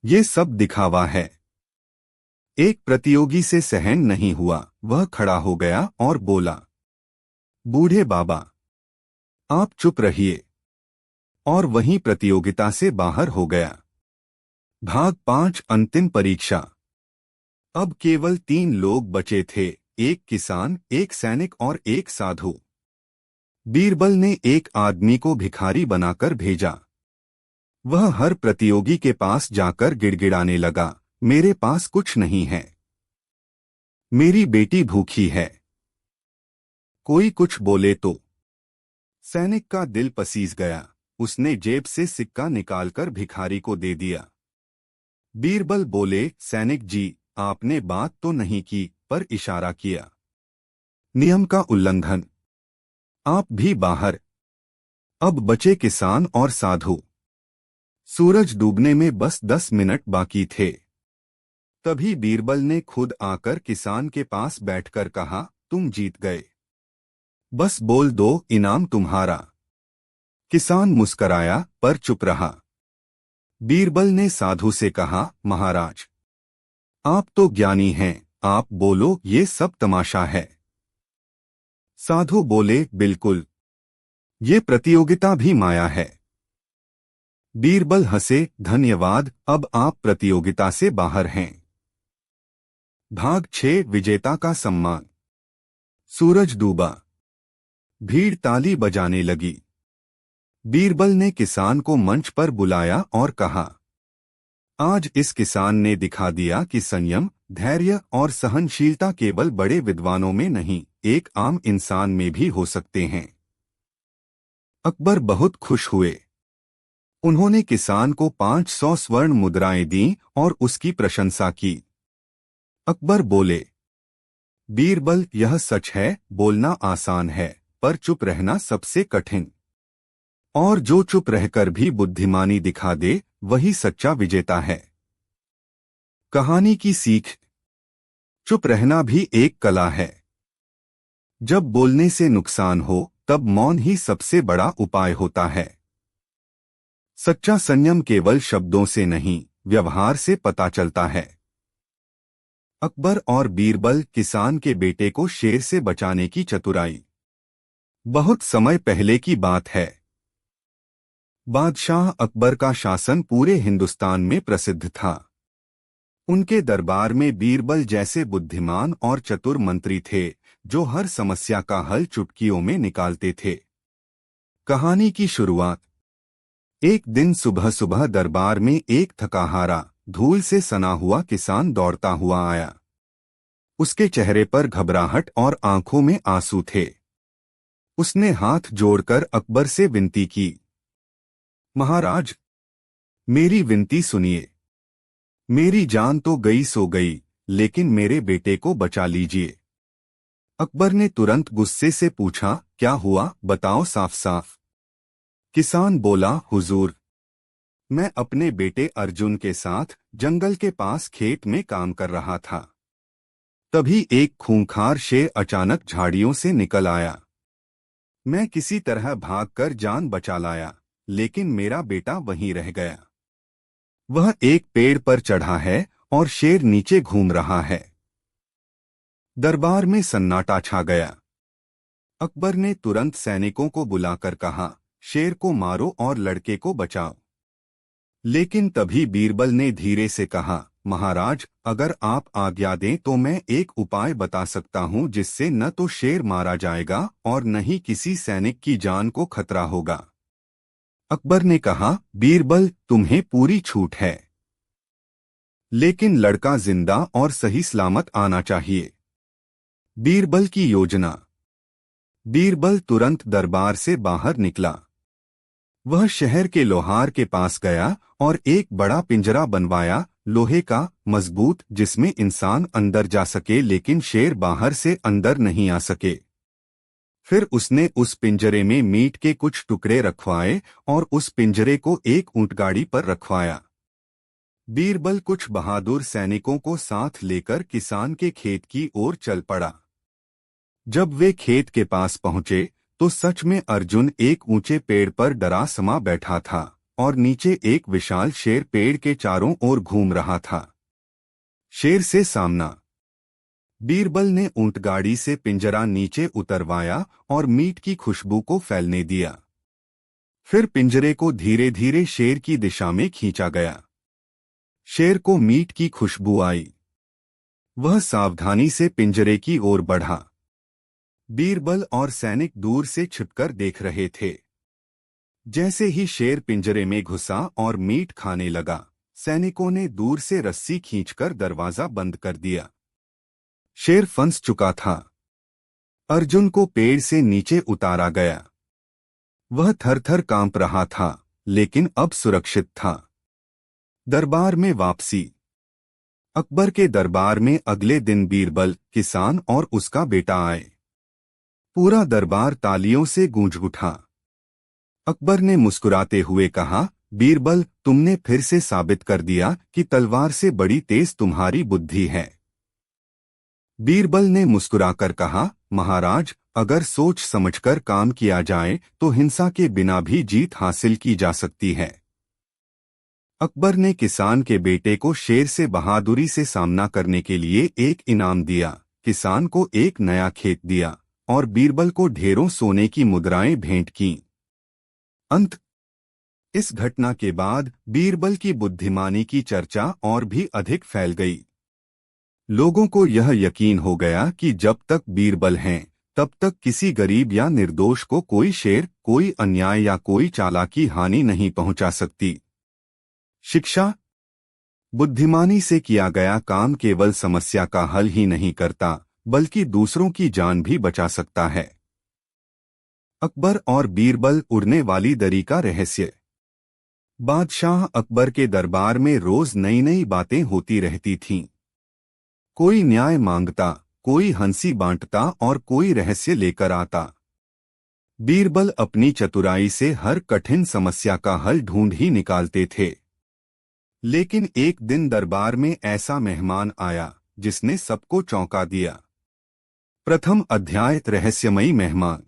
ये सब दिखावा है। एक प्रतियोगी से सहन नहीं हुआ, वह खड़ा हो गया और बोला, बूढ़े बाबा, आप चुप रहिए। और वहीं प्रतियोगिता से बाहर हो गया। भाग 5, अंतिम परीक्षा। अब केवल 3 लोग बचे थे, एक किसान, एक सैनिक और एक साधु। बीरबल ने एक आदमी को भिखारी बनाकर भेजा। वह हर प्रतियोगी के पास जाकर गिड़गिड़ाने लगा, मेरे पास कुछ नहीं है। मेरी बेटी भूखी है। कोई कुछ बोले तो। सैनिक का दिल पसीज गया। उसने जेब से सिक्का निकालकर भिखारी को दे दिया। बीरबल बोले, सैनिक जी, आपने बात तो नहीं की, पर इशारा किया। नियम का उल्लंघन। आप भी बाहर। अब बचे किसान और साधु। सूरज डूबने में बस 10 मिनट बाकी थे। तभी बीरबल ने खुद आकर किसान के पास बैठकर कहा, तुम जीत गए। बस बोल दो, इनाम तुम्हारा। किसान मुस्कराया पर चुप रहा। बीरबल ने साधु से कहा, महाराज, आप तो ज्ञानी हैं, आप बोलो, ये सब तमाशा है। साधु बोले, बिल्कुल, ये प्रतियोगिता भी माया है। बीरबल हंसे, धन्यवाद, अब आप प्रतियोगिता से बाहर हैं। भाग 6, विजेता का सम्मान। सूरज डूबा। भीड़ ताली बजाने लगी। बीरबल ने किसान को मंच पर बुलाया और कहा, आज इस किसान ने दिखा दिया कि संयम, धैर्य और सहनशीलता केवल बड़े विद्वानों में नहीं, एक आम इंसान में भी हो सकते हैं। अकबर बहुत खुश हुए। उन्होंने किसान को 500 स्वर्ण मुद्राएं दी और उसकी प्रशंसा की। अकबर बोले, बीरबल, यह सच है, बोलना आसान है, पर चुप रहना सबसे कठिन। और जो चुप रहकर भी बुद्धिमानी दिखा दे, वही सच्चा विजेता है। कहानी की सीख। चुप रहना भी एक कला है। जब बोलने से नुकसान हो, तब मौन ही सबसे बड़ा उपाय होता है। सच्चा संयम केवल शब्दों से नहीं, व्यवहार से पता चलता है। अकबर और बीरबल, किसान के बेटे को शेर से बचाने की चतुराई। बहुत समय पहले की बात है। बादशाह अकबर का शासन पूरे हिंदुस्तान में प्रसिद्ध था। उनके दरबार में बीरबल जैसे बुद्धिमान और चतुर मंत्री थे, जो हर समस्या का हल चुटकियों में निकालते थे। कहानी की शुरुआत। एक दिन सुबह सुबह दरबार में एक थकाहारा, धूल से सना हुआ किसान दौड़ता हुआ आया। उसके चेहरे पर घबराहट और आंखों में आंसू थे। उसने हाथ जोड़कर अकबर से विनती की, महाराज, मेरी विनती सुनिए। मेरी जान तो गई सो गई, लेकिन मेरे बेटे को बचा लीजिए। अकबर ने तुरंत गुस्से से पूछा, क्या हुआ, बताओ साफ साफ। किसान बोला, हुजूर, मैं अपने बेटे अर्जुन के साथ जंगल के पास खेत में काम कर रहा था। तभी एक खूंखार शेर अचानक झाड़ियों से निकल आया। मैं किसी तरह भागकर जान बचा लाया, लेकिन मेरा बेटा वहीं रह गया। वह एक पेड़ पर चढ़ा है और शेर नीचे घूम रहा है। दरबार में सन्नाटा छा गया। अकबर ने तुरंत सैनिकों को बुलाकर कहा, शेर को मारो और लड़के को बचाओ। लेकिन तभी बीरबल ने धीरे से कहा, महाराज, अगर आप आज्ञा दें तो मैं एक उपाय बता सकता हूं जिससे न तो शेर मारा जाएगा और न ही किसी सैनिक की जान को खतरा होगा। अकबर ने कहा, बीरबल, तुम्हें पूरी छूट है, लेकिन लड़का जिंदा और सही सलामत आना चाहिए। बीरबल की योजना। बीरबल तुरंत दरबार से बाहर निकला। वह शहर के लोहार के पास गया और एक बड़ा पिंजरा बनवाया, लोहे का, मजबूत, जिसमें इंसान अंदर जा सके लेकिन शेर बाहर से अंदर नहीं आ सके। फिर उसने उस पिंजरे में मीट के कुछ टुकड़े रखवाए और उस पिंजरे को एक ऊंटगाड़ी पर रखवाया। बीरबल कुछ बहादुर सैनिकों को साथ लेकर किसान के खेत की ओर चल पड़ा। जब वे खेत के पास पहुंचे तो सच में अर्जुन एक ऊंचे पेड़ पर डरा समा बैठा था और नीचे एक विशाल शेर पेड़ के चारों ओर घूम रहा था। शेर से सामना। बीरबल ने ऊंटगाड़ी से पिंजरा नीचे उतरवाया और मीट की खुशबू को फैलने दिया। फिर पिंजरे को धीरे धीरे शेर की दिशा में खींचा गया। शेर को मीट की खुशबू आई। वह सावधानी से पिंजरे की ओर बढ़ा। बीरबल और सैनिक दूर से छिपकर देख रहे थे। जैसे ही शेर पिंजरे में घुसा और मीट खाने लगा, सैनिकों ने दूर से रस्सी खींचकर दरवाजा बंद कर दिया। शेर फंस चुका था। अर्जुन को पेड़ से नीचे उतारा गया। वह थर-थर कांप रहा था, लेकिन अब सुरक्षित था। दरबार में वापसी। अकबर के दरबार में अगले दिन बीरबल, किसान और उसका बेटा आए। पूरा दरबार तालियों से गूंज उठा। अकबर ने मुस्कुराते हुए कहा, बीरबल, तुमने फिर से साबित कर दिया कि तलवार से बड़ी तेज तुम्हारी बुद्धि है। बीरबल ने मुस्कुराकर कहा, महाराज, अगर सोच समझकर काम किया जाए तो हिंसा के बिना भी जीत हासिल की जा सकती है। अकबर ने किसान के बेटे को शेर से बहादुरी से सामना करने के लिए एक इनाम दिया, किसान को एक नया खेत दिया और बीरबल को ढेरों सोने की मुद्राएं भेंट कीं। अंत। इस घटना के बाद बीरबल की बुद्धिमानी की चर्चा और भी अधिक फैल गई। लोगों को यह यकीन हो गया कि जब तक बीरबल हैं, तब तक किसी गरीब या निर्दोष को कोई शेर, कोई अन्याय या कोई चालाकी हानि नहीं पहुंचा सकती। शिक्षा। बुद्धिमानी से किया गया काम केवल समस्या का हल ही नहीं करता, बल्कि दूसरों की जान भी बचा सकता है। अकबर और बीरबल उड़ने वाली दरी का रहस्य। बादशाह अकबर के दरबार में रोज नई नई बातें होती रहती थीं। कोई न्याय मांगता, कोई हंसी बांटता और कोई रहस्य लेकर आता। बीरबल अपनी चतुराई से हर कठिन समस्या का हल ढूंढ ही निकालते थे। लेकिन एक दिन दरबार में ऐसा मेहमान आया जिसने सबको चौंका दिया। प्रथम अध्याय, रहस्यमयी मेहमान।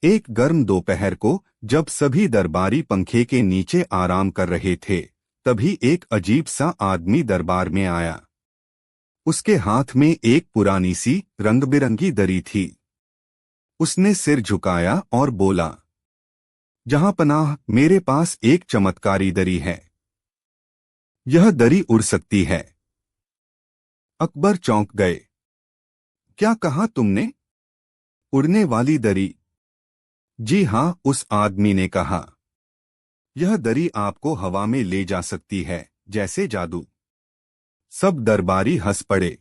एक गर्म दोपहर को जब सभी दरबारी पंखे के नीचे आराम कर रहे थे, तभी एक अजीब सा आदमी दरबार में आया। उसके हाथ में एक पुरानी सी रंग-बिरंगी दरी थी। उसने सिर झुकाया और बोला, जहांपनाह, मेरे पास एक चमत्कारी दरी है। यह दरी उड़ सकती है। अकबर चौंक गए। क्या कहा तुमने? उड़ने वाली दरी? जी हां, उस आदमी ने कहा। यह दरी आपको हवा में ले जा सकती है, जैसे जादू। सब दरबारी हंस पड़े।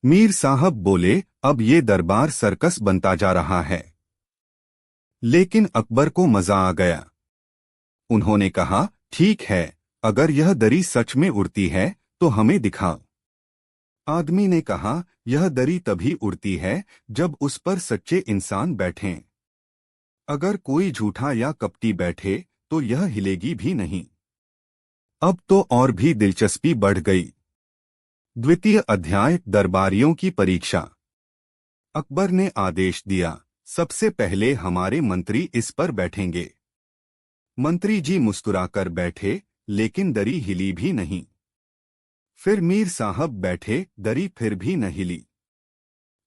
मीर साहब बोले, अब ये दरबार सर्कस बनता जा रहा है। लेकिन अकबर को मजा आ गया। उन्होंने कहा, ठीक है, अगर यह दरी सच में उड़ती है तो हमें दिखाओ। आदमी ने कहा, यह दरी तभी उड़ती है जब उस पर सच्चे इंसान बैठें। अगर कोई झूठा या कपटी बैठे तो यह हिलेगी भी नहीं। अब तो और भी दिलचस्पी बढ़ गई। द्वितीय अध्याय, दरबारियों की परीक्षा। अकबर ने आदेश दिया, सबसे पहले हमारे मंत्री इस पर बैठेंगे। मंत्री जी मुस्कुराकर बैठे, लेकिन दरी हिली भी नहीं। फिर मीर साहब बैठे, दरी फिर भी न हिली।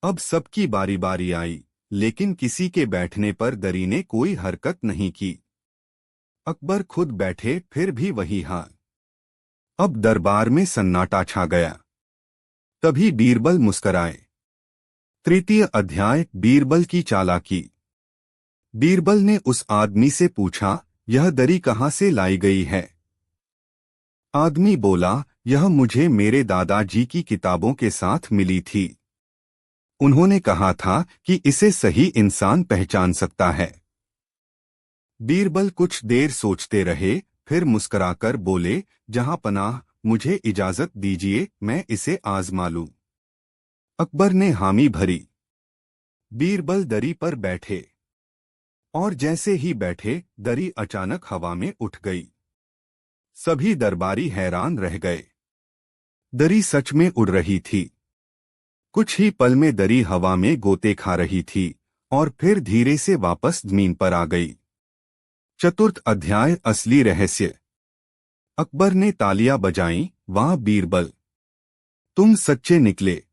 अब सबकी बारी बारी आई, लेकिन किसी के बैठने पर दरी ने कोई हरकत नहीं की। अकबर खुद बैठे, फिर भी वही हाल। अब दरबार में सन्नाटा छा गया। तभी बीरबल मुस्कराए। तृतीय अध्याय, बीरबल की चालाकी। बीरबल ने उस आदमी से पूछा, यह दरी कहाँ से लाई गई है? आदमी बोला, यह मुझे मेरे दादाजी की किताबों के साथ मिली थी। उन्होंने कहा था कि इसे सही इंसान पहचान सकता है। बीरबल कुछ देर सोचते रहे, फिर मुस्कुराकर बोले, जहांपनाह, मुझे इजाजत दीजिए, मैं इसे आजमा लूं। अकबर ने हामी भरी। बीरबल दरी पर बैठे और जैसे ही बैठे, दरी अचानक हवा में उठ गई। सभी दरबारी हैरान रह गए। दरी सच में उड़ रही थी। कुछ ही पल में दरी हवा में गोते खा रही थी और फिर धीरे से वापस जमीन पर आ गई। चतुर्थ अध्याय, असली रहस्य। अकबर ने तालियां बजाईं, वाह बीरबल, तुम सच्चे निकले।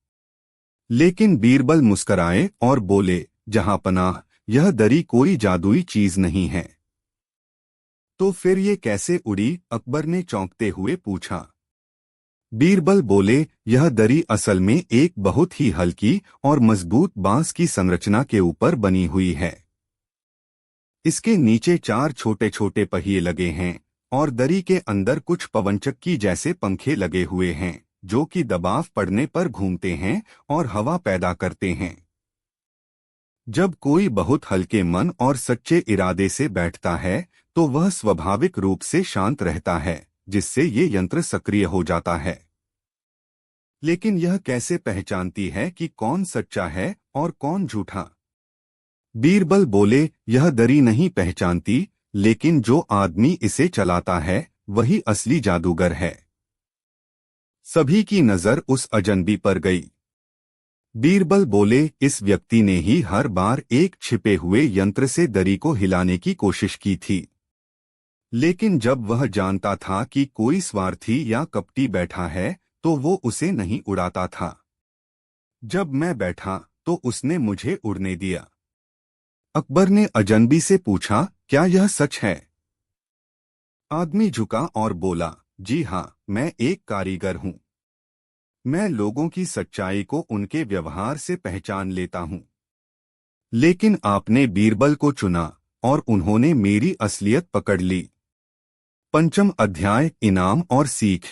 लेकिन बीरबल मुस्कराए और बोले, जहांपनाह, यह दरी कोई जादुई चीज नहीं है। तो फिर ये कैसे उड़ी? अकबर ने चौंकते हुए पूछा। बीरबल बोले, यह दरी असल में एक बहुत ही हल्की और मजबूत बांस की संरचना के ऊपर बनी हुई है। इसके नीचे 4 छोटे छोटे पहिए लगे हैं और दरी के अंदर कुछ पवनचक्की जैसे पंखे लगे हुए हैं जो कि दबाव पड़ने पर घूमते हैं और हवा पैदा करते हैं। जब कोई बहुत हल्के मन और सच्चे इरादे से बैठता है तो वह स्वाभाविक रूप से शांत रहता है, जिससे ये यंत्र सक्रिय हो जाता है। लेकिन यह कैसे पहचानती है कि कौन सच्चा है और कौन झूठा? बीरबल बोले, यह दरी नहीं पहचानती, लेकिन जो आदमी इसे चलाता है वही असली जादूगर है। सभी की नजर उस अजनबी पर गई। बीरबल बोले, इस व्यक्ति ने ही हर बार एक छिपे हुए यंत्र से दरी को हिलाने की कोशिश की थी, लेकिन जब वह जानता था कि कोई स्वार्थी या कपटी बैठा है तो वो उसे नहीं उड़ाता था। जब मैं बैठा तो उसने मुझे उड़ने दिया। अकबर ने अजनबी से पूछा, क्या यह सच है? आदमी झुका और बोला, जी हाँ, मैं एक कारीगर हूँ। मैं लोगों की सच्चाई को उनके व्यवहार से पहचान लेता हूँ। लेकिन आपने बीरबल को चुना और उन्होंने मेरी असलियत पकड़ ली। पंचम अध्याय, इनाम और सीख।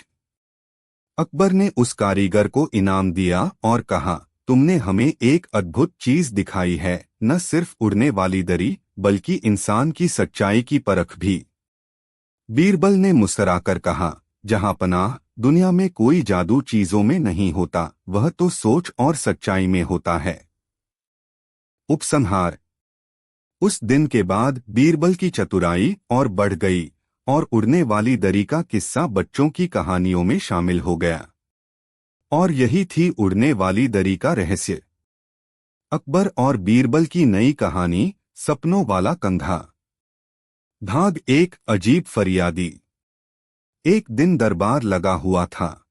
अकबर ने उस कारीगर को इनाम दिया और कहा, तुमने हमें एक अद्भुत चीज दिखाई है, न सिर्फ उड़ने वाली दरी बल्कि इंसान की सच्चाई की परख भी। बीरबल ने मुस्कुराकर कहा, जहां पनाह, दुनिया में कोई जादू चीजों में नहीं होता, वह तो सोच और सच्चाई में होता है। उपसंहार। उस दिन के बाद बीरबल की चतुराई और बढ़ गई और उड़ने वाली दरी का किस्सा बच्चों की कहानियों में शामिल हो गया। और यही थी उड़ने वाली दरी का रहस्य। अकबर और बीरबल की नई कहानी, सपनों वाला कंधा। भाग एक, अजीब फरियादी। एक दिन दरबार लगा हुआ था।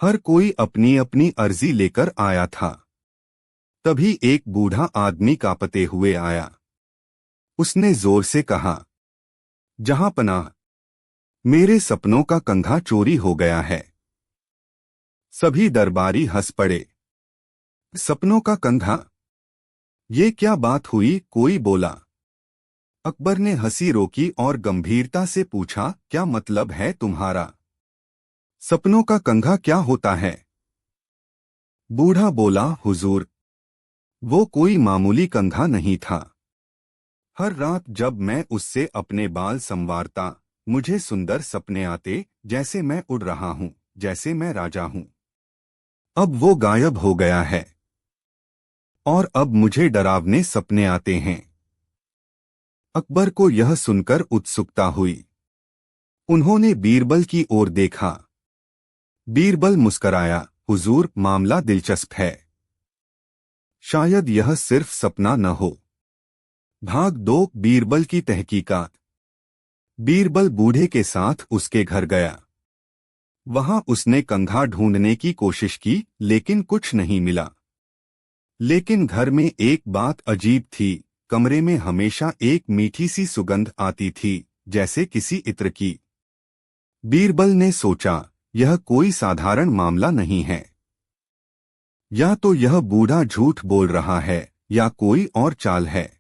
हर कोई अपनी अपनी अर्जी लेकर आया था। तभी एक बूढ़ा आदमी कांपते हुए आया। उसने जोर से कहा, जहां पनाह, मेरे सपनों का कंधा चोरी हो गया है। सभी दरबारी हंस पड़े। सपनों का कंधा? ये क्या बात हुई? कोई बोला। अकबर ने हंसी रोकी और गंभीरता से पूछा, क्या मतलब है तुम्हारा? सपनों का कंघा क्या होता है? बूढ़ा बोला, हुजूर, वो कोई मामूली कंघा नहीं था। हर रात जब मैं उससे अपने बाल संवारता, मुझे सुंदर सपने आते, जैसे मैं उड़ रहा हूं, जैसे मैं राजा हूं। अब वो गायब हो गया है और अब मुझे डरावने सपने आते हैं। अकबर को यह सुनकर उत्सुकता हुई। उन्होंने बीरबल की ओर देखा। बीरबल मुस्कराया, हुजूर, मामला दिलचस्प है। शायद यह सिर्फ सपना न हो। भाग दो, बीरबल की तहकीकात। बीरबल बूढ़े के साथ उसके घर गया। वहां उसने कंघा ढूंढने की कोशिश की, लेकिन कुछ नहीं मिला। लेकिन घर में एक बात अजीब थी, कमरे में हमेशा एक मीठी सी सुगंध आती थी, जैसे इत्र इत्र की। बीरबल ने सोचा, यह कोई साधारण मामला नहीं है। या तो यह बूढ़ा झूठ बोल रहा है या कोई और चाल है।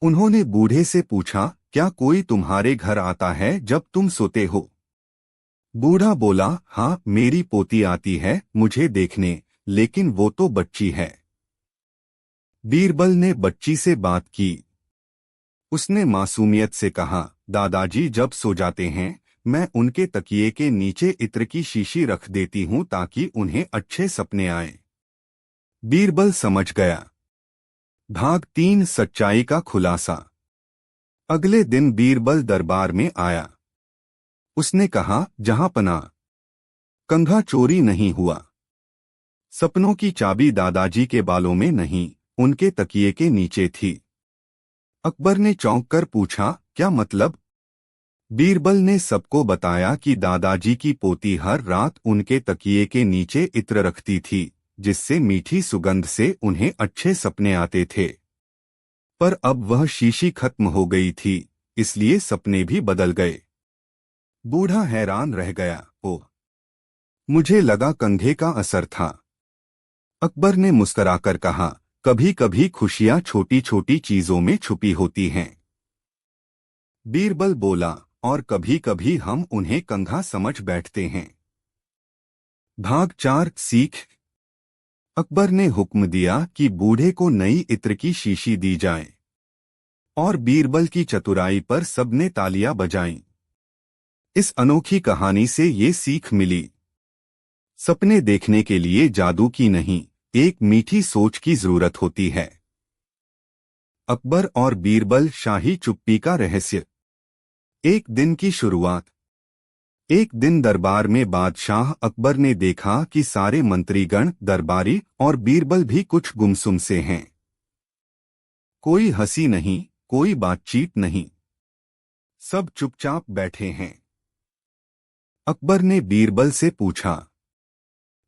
उन्होंने बूढ़े से पूछा, क्या कोई तुम्हारे घर आता है जब तुम सोते हो? बूढ़ा बोला, हाँ, मेरी पोती आती है मुझे देखने, लेकिन वो तो बच्ची है। बीरबल ने बच्ची से बात की। उसने मासूमियत से कहा, दादाजी जब सो जाते हैं मैं उनके तकिए के नीचे इत्र की शीशी रख देती हूं ताकि उन्हें अच्छे सपने आए। बीरबल समझ गया। भाग तीन, सच्चाई का खुलासा। अगले दिन बीरबल दरबार में आया। उसने कहा, जहां पनाह, कंघा चोरी नहीं हुआ। सपनों की चाबी दादाजी के बालों में नहीं, उनके तकिए के नीचे थी। अकबर ने चौंक कर पूछा, क्या मतलब? बीरबल ने सबको बताया कि दादाजी की पोती हर रात उनके तकिए के नीचे इत्र रखती थी, जिससे मीठी सुगंध से उन्हें अच्छे सपने आते थे। पर अब वह शीशी खत्म हो गई थी, इसलिए सपने भी बदल गए। बूढ़ा हैरान रह गया। ओह, मुझे लगा कंघे का असर था। अकबर ने मुस्कुराकर कहा, कभी कभी खुशियां छोटी छोटी चीजों में छुपी होती हैं। बीरबल बोला, और कभी कभी हम उन्हें कंघा समझ बैठते हैं। भाग 4 सीख। अकबर ने हुक्म दिया कि बूढ़े को नई इत्र की शीशी दी जाए और बीरबल की चतुराई पर सबने तालियां बजाईं। इस अनोखी कहानी से ये सीख मिली, सपने देखने के लिए जादू की नहीं, एक मीठी सोच की जरूरत होती है। अकबर और बीरबल शाही चुप्पी का रहस्य। एक दिन की शुरुआत। एक दिन दरबार में बादशाह अकबर ने देखा कि सारे मंत्रीगण, दरबारी और बीरबल भी कुछ गुमसुम से हैं। कोई हंसी नहीं, कोई बातचीत नहीं, सब चुपचाप बैठे हैं। अकबर ने बीरबल से पूछा,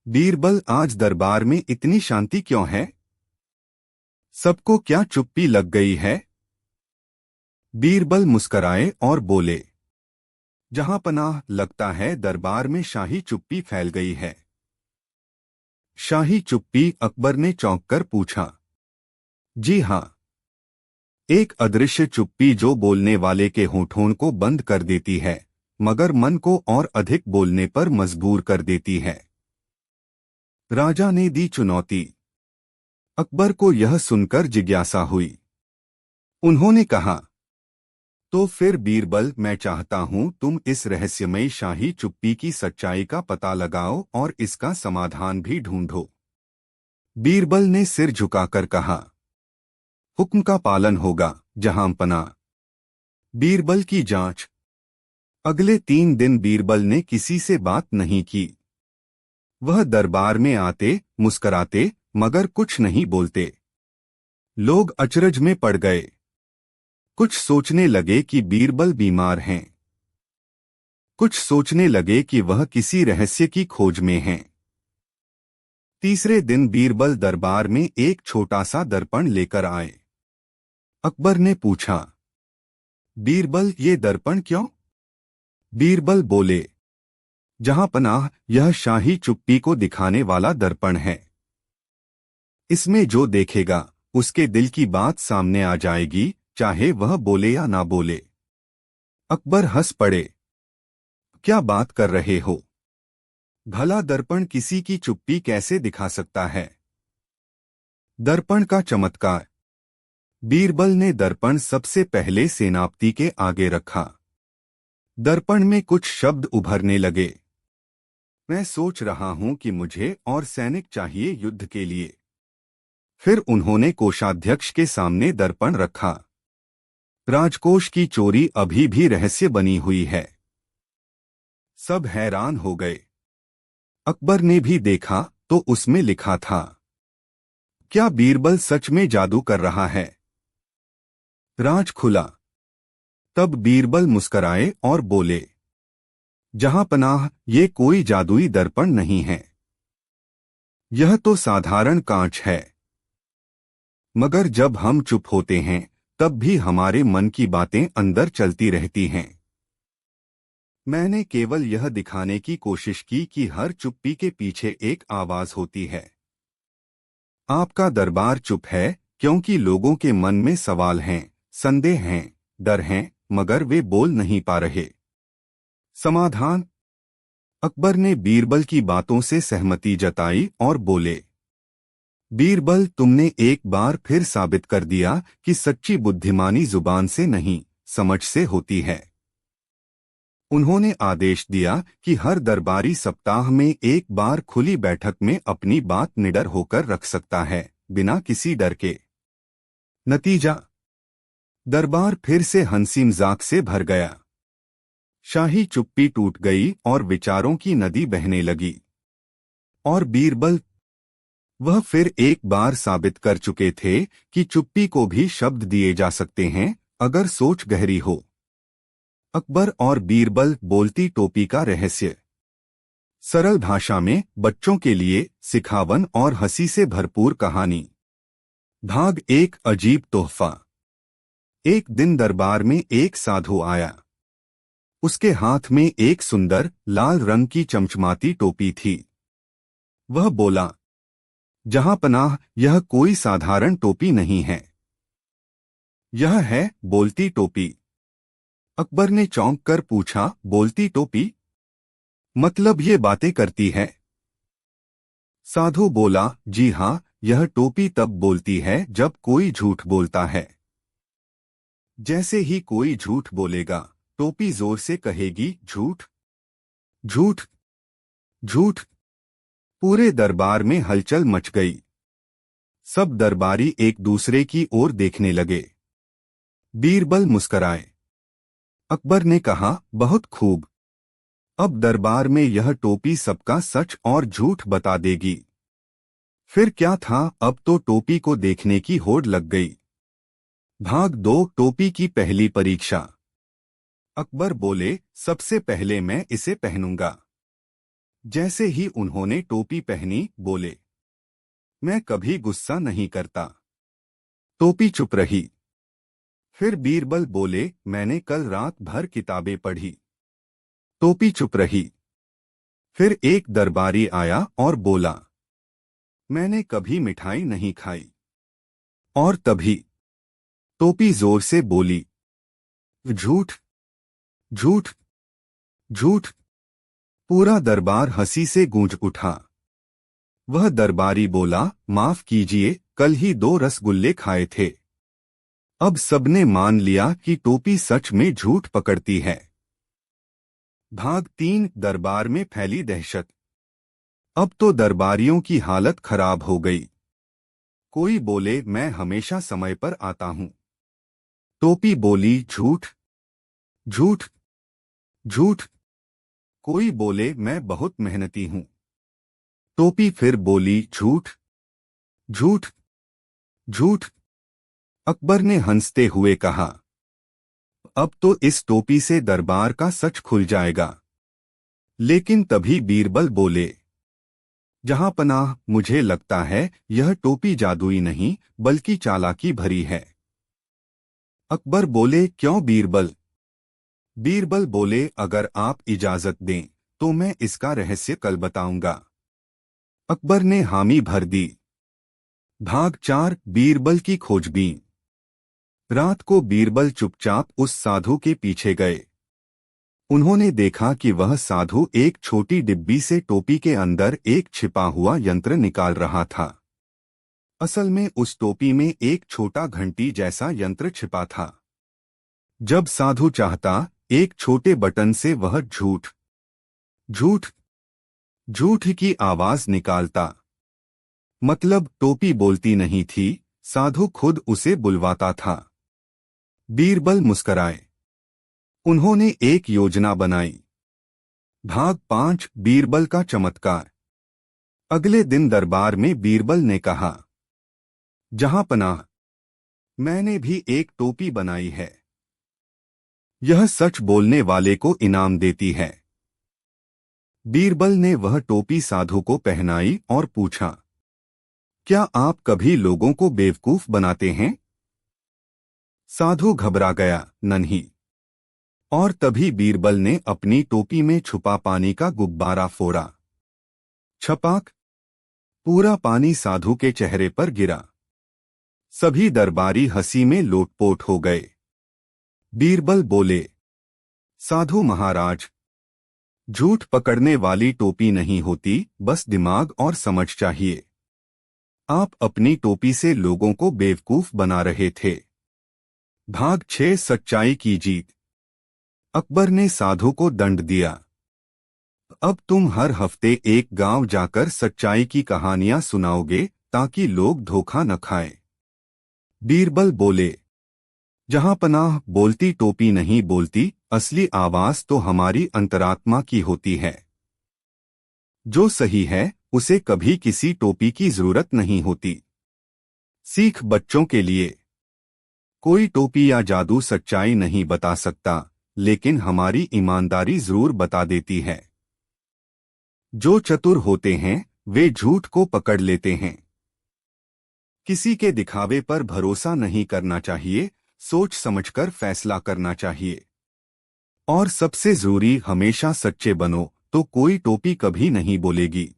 बीरबल, आज दरबार में इतनी शांति क्यों है? सबको क्या चुप्पी लग गई है? बीरबल मुस्कराए और बोले, जहां पनाह, लगता है दरबार में शाही चुप्पी फैल गई है। शाही चुप्पी? अकबर ने चौंक कर पूछा। जी हां, एक अदृश्य चुप्पी जो बोलने वाले के होठों को बंद कर देती है, मगर मन को और अधिक बोलने पर मजबूर कर देती है। राजा ने दी चुनौती। अकबर को यह सुनकर जिज्ञासा हुई। उन्होंने कहा, तो फिर बीरबल, मैं चाहता हूं तुम इस रहस्यमयी शाही चुप्पी की सच्चाई का पता लगाओ और इसका समाधान भी ढूंढो। बीरबल ने सिर झुकाकर कहा, हुक्म का पालन होगा जहां पना। बीरबल की जांच। अगले 3 दिन बीरबल ने किसी से बात नहीं की। वह दरबार में आते, मुस्कराते, मगर कुछ नहीं बोलते। लोग अचरज में पड़ गए। कुछ सोचने लगे कि बीरबल बीमार हैं, कुछ सोचने लगे कि वह किसी रहस्य की खोज में हैं। तीसरे दिन बीरबल दरबार में एक छोटा सा दर्पण लेकर आए। अकबर ने पूछा, बीरबल, ये दर्पण क्यों? बीरबल बोले, जहां पनाह, यह शाही चुप्पी को दिखाने वाला दर्पण है। इसमें जो देखेगा उसके दिल की बात सामने आ जाएगी, चाहे वह बोले या ना बोले। अकबर हंस पड़े। क्या बात कर रहे हो? भला दर्पण किसी की चुप्पी कैसे दिखा सकता है? दर्पण का चमत्कार। बीरबल ने दर्पण सबसे पहले सेनापति के आगे रखा। दर्पण में कुछ शब्द उभरने लगे। मैं सोच रहा हूं कि मुझे और सैनिक चाहिए युद्ध के लिए। फिर उन्होंने कोषाध्यक्ष के सामने दर्पण रखा। राजकोष की चोरी अभी भी रहस्य बनी हुई है। सब हैरान हो गए। अकबर ने भी देखा तो उसमें लिखा था, क्या बीरबल सच में जादू कर रहा है? राज खुला। तब बीरबल मुस्कराए और बोले, जहां पनाह, ये कोई जादुई दर्पण नहीं है। यह तो साधारण कांच है। मगर जब हम चुप होते हैं तब भी हमारे मन की बातें अंदर चलती रहती हैं। मैंने केवल यह दिखाने की कोशिश की कि हर चुप्पी के पीछे एक आवाज होती है। आपका दरबार चुप है क्योंकि लोगों के मन में सवाल हैं, संदेह हैं, डर हैं, मगर वे बोल नहीं पा रहे। समाधान। अकबर ने बीरबल की बातों से सहमति जताई और बोले, बीरबल, तुमने एक बार फिर साबित कर दिया कि सच्ची बुद्धिमानी जुबान से नहीं, समझ से होती है। उन्होंने आदेश दिया कि हर दरबारी सप्ताह में एक बार खुली बैठक में अपनी बात निडर होकर रख सकता है, बिना किसी डर के। नतीजा, दरबार फिर से हंसी मजाक से भर गया। शाही चुप्पी टूट गई और विचारों की नदी बहने लगी। और बीरबल, वह फिर एक बार साबित कर चुके थे कि चुप्पी को भी शब्द दिए जा सकते हैं, अगर सोच गहरी हो। अकबर और बीरबल, बोलती टोपी का रहस्य। सरल भाषा में बच्चों के लिए सिखावन और हंसी से भरपूर कहानी। भाग 1, अजीब तोहफा। एक दिन दरबार में एक साधु आया। उसके हाथ में एक सुंदर लाल रंग की चमचमाती टोपी थी। वह बोला, जहां पनाह, यह कोई साधारण टोपी नहीं है। यह है बोलती टोपी। अकबर ने चौंक कर पूछा, बोलती टोपी? मतलब ये बातें करती है? साधु बोला, जी हाँ, यह टोपी तब बोलती है जब कोई झूठ बोलता है। जैसे ही कोई झूठ बोलेगा, टोपी जोर से कहेगी, झूठ, झूठ, झूठ। पूरे दरबार में हलचल मच गई। सब दरबारी एक दूसरे की ओर देखने लगे। बीरबल मुस्कराए। अकबर ने कहा, बहुत खूब। अब दरबार में यह टोपी सबका सच और झूठ बता देगी। फिर क्या था, अब तो टोपी को देखने की होड़ लग गई। भाग 2, टोपी की पहली परीक्षा। अकबर बोले, सबसे पहले मैं इसे पहनूंगा। जैसे ही उन्होंने टोपी पहनी, बोले, मैं कभी गुस्सा नहीं करता। टोपी चुप रही। फिर बीरबल बोले, मैंने कल रात भर किताबें पढ़ी। टोपी चुप रही। फिर एक दरबारी आया और बोला, मैंने कभी मिठाई नहीं खाई। और तभी टोपी जोर से बोली, झूठ, झूठ, झूठ। पूरा दरबार हंसी से गूंज उठा। वह दरबारी बोला, माफ कीजिए, कल ही 2 रसगुल्ले खाए थे। अब सबने मान लिया कि टोपी सच में झूठ पकड़ती है। भाग 3, दरबार में फैली दहशत। अब तो दरबारियों की हालत खराब हो गई। कोई बोले, मैं हमेशा समय पर आता हूं। टोपी बोली, झूठ, झूठ, झूठ। कोई बोले, मैं बहुत मेहनती हूं। टोपी फिर बोली, झूठ, झूठ, झूठ। अकबर ने हंसते हुए कहा, अब तो इस टोपी से दरबार का सच खुल जाएगा। लेकिन तभी बीरबल बोले, जहां पनाह, मुझे लगता है यह टोपी जादुई नहीं बल्कि चालाकी भरी है। अकबर बोले, क्यों बीरबल? बीरबल बोले, अगर आप इजाजत दें तो मैं इसका रहस्य कल बताऊंगा। अकबर ने हामी भर दी। भाग 4, बीरबल की खोजबीन। रात को बीरबल चुपचाप उस साधु के पीछे गए। उन्होंने देखा कि वह साधु एक छोटी डिब्बी से टोपी के अंदर एक छिपा हुआ यंत्र निकाल रहा था। असल में उस टोपी में एक छोटा घंटी जैसा यंत्र छिपा था। जब साधु चाहता, एक छोटे बटन से वह झूठ, झूठ, झूठ की आवाज निकालता। मतलब टोपी बोलती नहीं थी, साधु खुद उसे बुलवाता था। बीरबल मुस्कराए। उन्होंने एक योजना बनाई। भाग 5, बीरबल का चमत्कार। अगले दिन दरबार में बीरबल ने कहा, जहां पनाह, मैंने भी एक टोपी बनाई है। यह सच बोलने वाले को इनाम देती है। बीरबल ने वह टोपी साधु को पहनाई और पूछा, क्या आप कभी लोगों को बेवकूफ बनाते हैं? साधु घबरा गया, नहीं। और तभी बीरबल ने अपनी टोपी में छुपा पानी का गुब्बारा फोड़ा। छपाक! पूरा पानी साधु के चेहरे पर गिरा। सभी दरबारी हंसी में लोटपोट हो गए। बीरबल बोले, साधु महाराज, झूठ पकड़ने वाली टोपी नहीं होती, बस दिमाग और समझ चाहिए। आप अपनी टोपी से लोगों को बेवकूफ बना रहे थे। भाग 6, सच्चाई की जीत। अकबर ने साधु को दंड दिया। अब तुम हर हफ्ते एक गांव जाकर सच्चाई की कहानियां सुनाओगे ताकि लोग धोखा न खाएं। बीरबल बोले, जहां पनाह, बोलती टोपी नहीं बोलती, असली आवाज तो हमारी अंतरात्मा की होती है। जो सही है उसे कभी किसी टोपी की जरूरत नहीं होती। सीख बच्चों के लिए। कोई टोपी या जादू सच्चाई नहीं बता सकता, लेकिन हमारी ईमानदारी जरूर बता देती है। जो चतुर होते हैं वे झूठ को पकड़ लेते हैं। किसी के दिखावे पर भरोसा नहीं करना चाहिए, सोच समझकर फैसला करना चाहिए। और सबसे जरूरी, हमेशा सच्चे बनो तो कोई टोपी कभी नहीं बोलेगी।